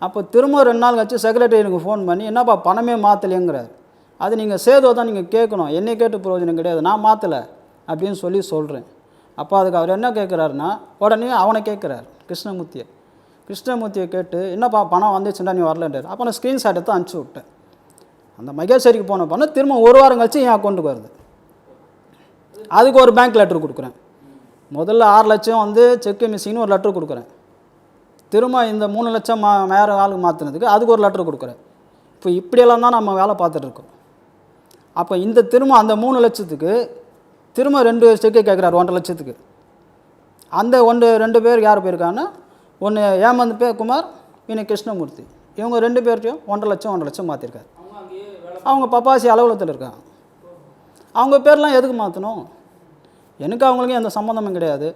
அப்போ திரும்ப 2 நாள் கழிச்சு செக்ரட்டரி எனக்கு ஃபோன் பண்ணி, என்னப்பா பணமே மாற்றலைங்கிறார். அது நீங்கள் சேதுவை தான் நீங்கள் கேட்கணும், என்னை கேட்டு பிரயோஜனம் கிடையாது, நான் மாற்றலை அப்படின்னு சொல்கிறேன். அப்போ அதுக்கு அவர் என்ன கேட்குறாருன்னா, உடனே அவனை கேட்குறாரு கிருஷ்ணமூர்த்தியை கேட்டு, என்னப்பா பணம் வந்துச்சுன்னா நீ வரலன்றார். அப்போ நான் ஸ்க்ரீன்ஷாட் எடுத்து அனுப்பிச்சி விட்டேன். அந்த மகேஸ்வரிக்கு போன பணம் திரும்ப 1 வாரம் கழிச்சு என் அக்கௌண்ட்டுக்கு வருது. அதுக்கு ஒரு பேங்க் லெட்டர் கொடுக்குறேன். முதல்ல 6 லட்சம் செக்கு மிஸ்ஸிங்னு ஒரு லெட்டர் கொடுக்குறேன். திரும்ப இந்த 3 லட்சம் வேறு ஆளுக்கு மாற்றினதுக்கு அதுக்கு ஒரு லெட்டர் கொடுக்குறேன். இப்போ இப்படியெல்லாம் தான் நம்ம வேலை பார்த்துட்ருக்கோம். அப்போ திரும்ப அந்த 3 லட்சத்துக்கு திரும்ப 2 செக்கு கேட்குறாரு 1.5 லட்சத்துக்கு. அந்த 2 பேர் யார் போயிருக்காங்கன்னா, ஒன்று ஏமந்த் குமார், இன்னும் கிருஷ்ணமூர்த்தி, இவங்க 2 பேர்ட்டையும் 1.5 லட்சம் மாற்றிருக்காரு. அவங்க பப்பாசி அலுவலகத்தில் இருக்காங்க. அவங்க பேர்லாம் எதுக்கு மாற்றணும்? எனக்கு அவங்களுக்கும் எந்த சம்மந்தமும் கிடையாது.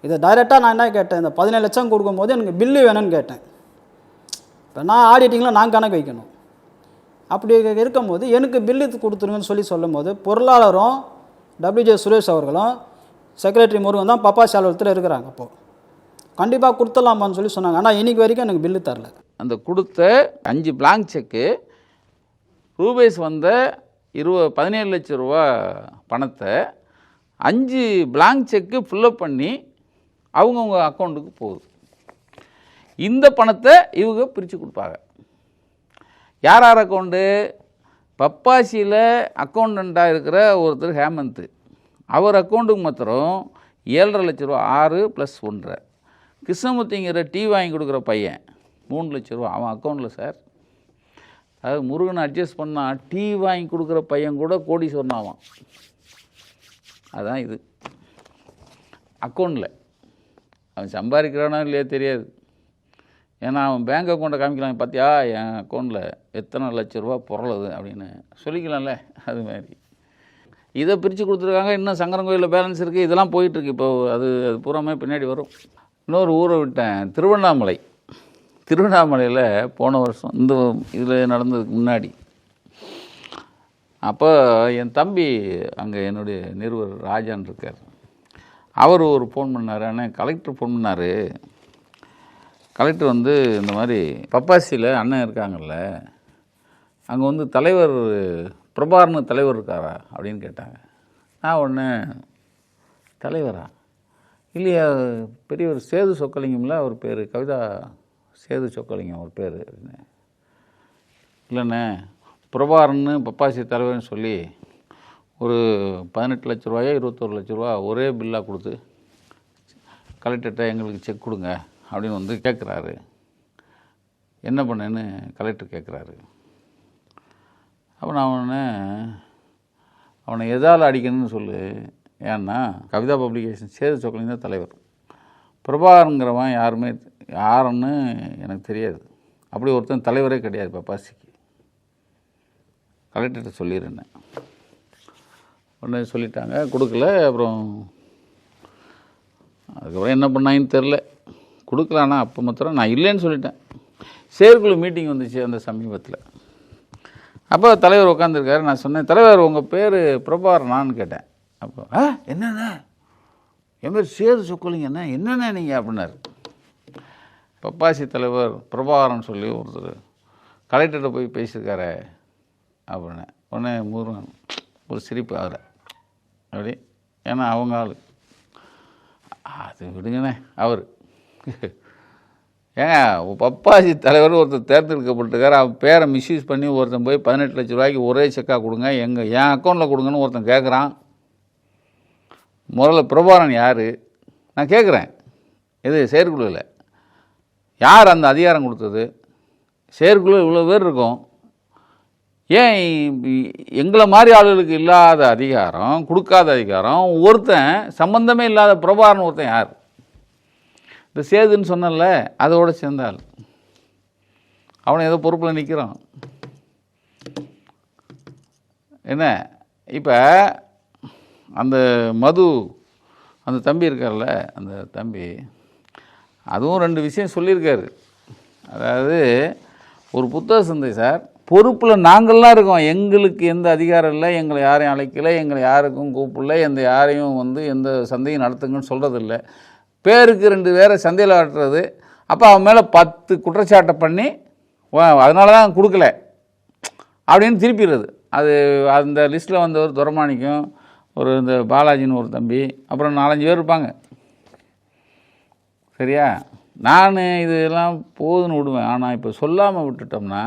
இதை டைரெக்டாக நான் என்ன கேட்டேன், இந்த 17 லட்சம் கொடுக்கும்போது எனக்கு பில்லு வேணும்னு கேட்டேன். இப்போ நான் ஆடிட்டிங்கில் நான் கணக்கு வைக்கணும். அப்படி இருக்கும்போது எனக்கு பில்லு கொடுத்துருங்கன்னு சொல்லும்போது பொருளாளரும் WJ சுரேஷ் அவர்களும் செக்ரட்டரி முருகன் தான் பப்பாசி அலுவலகத்தில் இருக்கிறாங்க. அப்போது கண்டிப்பாக கொடுத்துடலாமான்னு சொன்னாங்க. ஆனால் இன்றைக்கி வரைக்கும் எனக்கு பில்லு தரல. அந்த கொடுத்த 5 பிளாங்க் செக்கு ரூபேஸ் வந்த 17 லட்சம் ரூபா பணத்தை 5 பிளாங்க் செக்கு ஃபில்லப் பண்ணி அவங்கவுங்க அக்கௌண்ட்டுக்கு போகுது. இந்த பணத்தை இவங்க பிரித்து கொடுப்பாங்க. யார் அக்கௌண்ட்டு? பப்பாசியில் அக்கௌண்டண்ட்டாக இருக்கிற ஒருத்தர் ஹேமந்த், அவர் அக்கௌண்ட்டுக்கு மாத்திரம் 7.5 லட்ச ரூபா, 6 + 1.5. கிருஷ்ணமூர்த்திங்கிற டீ வாங்கி கொடுக்குற பையன் 3 லட்ச ரூபா அவன் அக்கௌண்ட்டில் சார். அது முருகனை அட்ஜஸ்ட் பண்ணால் டீ வாங்கி கொடுக்குற பையன் கூட கோடீஸ்வரன் ஆவான். அதுதான் இது அக்கௌண்ட்டில். அவன் சம்பாதிக்கிறானோ இல்லையா தெரியாது. ஏன்னா அவன் பேங்க் அக்கௌண்ட்டை காமிக்கலாம், பார்த்தியா என் அக்கௌண்ட்டில் எத்தனை லட்ச ரூபா பொருளுது அப்படின்னு சொல்லிக்கலாம்ல. அது மாதிரி இதை பிரித்து கொடுத்துருக்காங்க. இன்னும் சங்கரன் கோயிலில் பேலன்ஸ் இருக்குது, இதெல்லாம் போயிட்டுருக்கு. இப்போ அது பூராமே பின்னாடி வரும். இன்னொரு ஊரை விட்டேன், திருவண்ணாமலையில் போன வருஷம் இந்த இதில் நடந்ததுக்கு முன்னாடி. அப்போ என் தம்பி அங்கே என்னுடைய நிறுவனர் ராஜான் இருக்கார். அவர் ஒரு ஃபோன் பண்ணார். ஆனால் கலெக்டர் ஃபோன் பண்ணார். கலெக்டர் இந்த மாதிரி பப்பாசியில் அண்ணன் இருக்காங்கல்ல, அங்கே தலைவர் பிரபார்னு தலைவர் இருக்காரா அப்படின்னு கேட்டாங்க. நான் ஒன்று தலைவரா இல்லையா, பெரியவர் சேது சொக்கலிங்கம்ல அவர் பேர், கவிதா சேது சொக்கலிங்கம் அவர் பேர். இல்லைண்ணே பிரபாரன்னு பப்பாசி தலைவர்னு சொல்லி ஒரு 18 லட்ச ரூபாயோ 21 லட்ச ரூபா ஒரே பில்லாக கொடுத்து கலெக்டர்கிட்ட எங்களுக்கு செக் கொடுங்க அப்படின்னு கேட்குறாரு. என்ன பண்ணேன்னு கலெக்டர் கேட்குறாரு. அப்போ நான் அவனை எதால் அடிக்கணும்னு சொல்லு. ஏன்னா கவிதா பப்ளிகேஷன் சேது சொக்கலிங்கம் தான் தலைவர், பிரபாகரங்கிறவன் யாருன்னு எனக்கு தெரியாது. அப்படி ஒருத்தன் தலைவரே கிடையாது பப்பாசிக்கு. கலெக்டர்கிட்ட சொல்லிடுறேன். உடனே சொல்லிட்டாங்க, கொடுக்கல. அப்புறம் அதுக்கப்புறம் என்ன பண்ணாங்கன்னு தெரில. கொடுக்கலான்னா அப்போ மாத்திரம் நான் இல்லைன்னு சொல்லிட்டேன். செயற்குழு மீட்டிங் வந்துச்சு அந்த சமீபத்தில். அப்போ தலைவர் உட்காந்துருக்காரு. நான் சொன்னேன், தலைவர் உங்கள் பேர் பிரபாகரனான்னு கேட்டேன். அப்போ என்னண்ணே என் பேர் சேது சொக்கலிங்கண்ணே, என்னண்ணே நீங்கள் அப்படின்னாரு. பப்பாசி தலைவர் பிரபாகரன் சொல்லி ஒருத்தர் கலெக்டர்கிட்ட போய் பேசியிருக்காரு அப்படின்னு. உடனே முருகன் ஒரு சிரிப்பு. அவரை அப்படி. ஏன்னா அவங்க ஆள் அது விடுங்கண்ணே. அவர் ஏங்க பப்பாசி தலைவர் ஒருத்தர் தேர்ந்தெடுக்கப்பட்டிருக்காரு, அவன் பேரை மிஸ்யூஸ் பண்ணி ஒருத்தன் போய் 18 லட்ச ரூபாய்க்கு ஒரே செக்காக கொடுங்க, என் அக்கௌண்ட்டில் கொடுங்கன்னு ஒருத்தன் கேட்குறான். முதல்ல பிரபாரன் யார் நான் கேட்குறேன். இது செயற்குழுவில் யார் அந்த அதிகாரம் கொடுத்தது? செயற்குழு இவ்வளோ பேர் இருக்கும், ஏன் எங்களை மாதிரி ஆளுகளுக்கு இல்லாத அதிகாரம், கொடுக்காத அதிகாரம் ஒருத்தன் சம்பந்தமே இல்லாத பிரபாரன் ஒருத்தன் யார்? இந்த சேதுன்னு சொன்னல அதோட சேர்ந்தாள் அவனை ஏதோ பொறுப்பில் நிற்கிறான். என்ன இப்போ அந்த மது அந்த தம்பி இருக்கார்ல, அந்த தம்பி அதுவும் 2 விஷயம் சொல்லியிருக்காரு. அதாவது ஒரு புத்தக சந்தை சார், பொறுப்பில் நாங்கள்லாம் இருக்கோம், எங்களுக்கு எந்த அதிகாரம் இல்லை, எங்களை யாரையும் அழைக்கலை, எங்களை யாருக்கும் கூப்பிடல, யாரையும் எந்த சந்தையும் நடத்துங்கன்னு சொல்கிறதில்ல. பேருக்கு 2 பேரை சந்தையில் ஆட்டுறது. அப்போ அவன் மேலே 10 குற்றச்சாட்டை பண்ணி அதனால தான் கொடுக்கல அப்படின்னு திருப்பிடுறது. அது அந்த லிஸ்ட்டில் வந்தவர் துரமாணிக்கம், இந்த பாலாஜின்னு ஒரு தம்பி, அப்புறம் 4-5 பேர் இருப்பாங்க. சரியா? நான் இதெல்லாம் போதுன்னு விடுவேன். ஆனால் இப்போ சொல்லாமல் விட்டுட்டோம்னா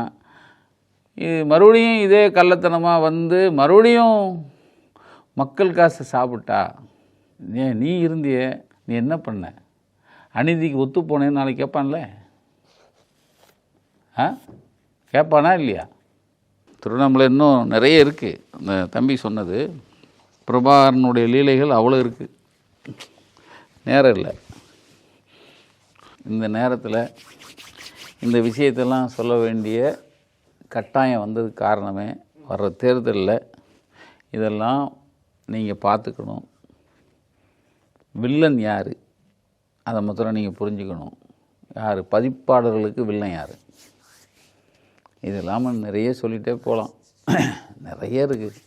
இது மறுபடியும் இதே கள்ளத்தனமாக மறுபடியும் மக்கள் காசை சாப்பிட்டா, நீ இருந்திய நீ என்ன பண்ண, அநீதிக்கு ஒத்து போனேன்னு நாளைக்கு கேட்பான்ல, கேட்பானா இல்லையா? திருவண்ணாமலை இன்னும் நிறைய இருக்குது. அந்த தம்பி சொன்னது பிரபாகரனுடைய லீலைகள் அவ்வளோ இருக்குது. நேரம் இல்லை. இந்த நேரத்தில் இந்த விஷயத்தெல்லாம் சொல்ல வேண்டிய கட்டாயம் வந்ததுக்கு காரணமே வர்ற தேர்தலில் இதெல்லாம் நீங்கள் பார்த்துக்கணும். வில்லன் யார் அதை மாத்திரம் நீங்கள் புரிஞ்சுக்கணும். யார் பதிப்பாளர்களுக்கு வில்லன் யார்? இது இல்லாமல் நிறைய சொல்லிகிட்டே போகலாம், நிறைய இருக்குது.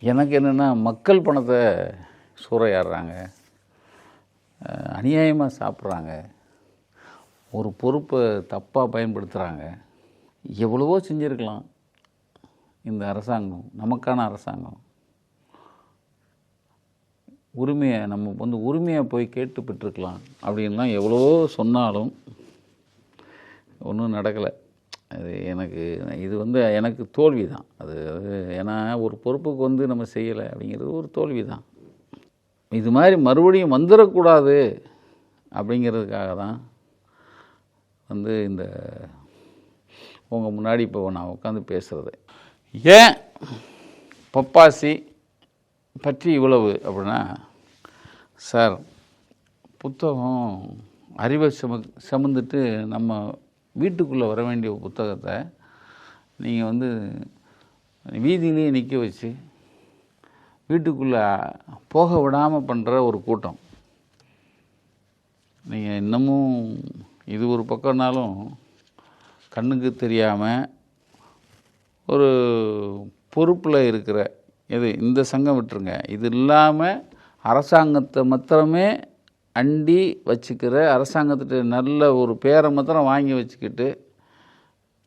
எனக்கு என்னென்னா, மக்கள் பணத்தை சூறையாடுறாங்க, அநியாயமாக சாப்பிட்றாங்க, ஒரு பொறுப்பை தப்பாக பயன்படுத்துகிறாங்க. எவ்வளவோ செஞ்சுருக்கலாம் இந்த அரசாங்கம், நமக்கான அரசாங்கம். உரிமையை நம்ம உரிமையை போய் கேட்டு பெற்றுக்கலாம் அப்படின்லாம் எவ்வளவோ சொன்னாலும் ஒன்றும் நடக்கலை. அது எனக்கு தோல்வி தான் அது. ஏன்னா ஒரு பொறுப்புக்கு நம்ம செய்யலை அப்படிங்கிறது ஒரு தோல்வி தான். இது மாதிரி மறுபடியும் வந்துடக்கூடாது அப்படிங்கிறதுக்காக தான் இந்த உங்கள் முன்னாடி இப்போ நான் உட்காந்து பேசுகிறது. ஏன் பப்பாசி பற்றி இவ்வளவு அப்படின்னா, சார் புத்தகம் அறிவை சுமந்துட்டு நம்ம வீட்டுக்குள்ளே வர வேண்டிய புத்தகத்தை நீங்கள் வீதியிலேயே நிற்க வச்சு வீட்டுக்குள்ளே போக விடாமல் பண்ணுற ஒரு கூட்டம். நீங்கள் இன்னமும் இது ஒரு பக்கம்னாலும் கண்ணுக்கு தெரியாமல் ஒரு பொறுப்பில் இருக்கிற இந்த சங்கம் விட்டுருங்க, இது இல்லாமல் அரசாங்கத்தை மாத்திரமே அண்டி வச்சுக்கிற, அரசாங்கத்திட்ட நல்ல ஒரு பேரை மாத்திரம் வாங்கி வச்சுக்கிட்டு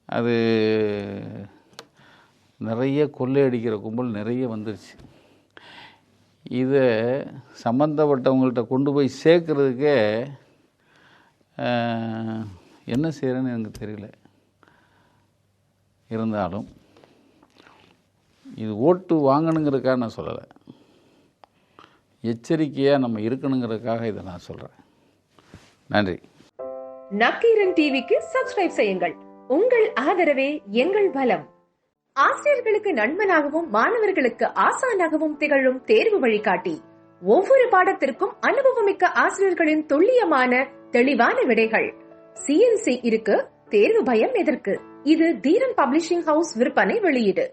அது நிறைய கொள்ளையடிக்கிற கும்பல் நிறைய வந்துருச்சு. இதை சம்மந்தப்பட்டவங்கள்ட்ட கொண்டு போய் சேர்க்குறதுக்கே என்ன செய்கிறேன்னு எனக்கு தெரியல. இருந்தாலும் இது ஓட்டு வாங்கணுங்கிறதுக்காக நான் சொல்லலை, எச்சரிக்கையாக நம்ம இருக்கணுங்கிறதுக்காக இதை நான் சொல்கிறேன். நன்றி. நக்கீரன் டிவிக்கு சப்ஸ்கிரைப் செய்யுங்கள். உங்கள் ஆதரவே எங்கள் பலம். ஆசிரியர்களுக்கு நண்பனாகவும் மாணவர்களுக்கு ஆசானாகவும் திகழும் தேர்வு வழிகாட்டி. ஒவ்வொரு பாடத்திற்கும் அனுபவமிக்க ஆசிரியர்களின் துல்லியமான தெளிவான விடைகள். CNC இருக்கு, தேர்வு பயம் எதற்கு? இது தீரன் பப்ளிஷிங் ஹவுஸ் விற்பனை வெளியீடு.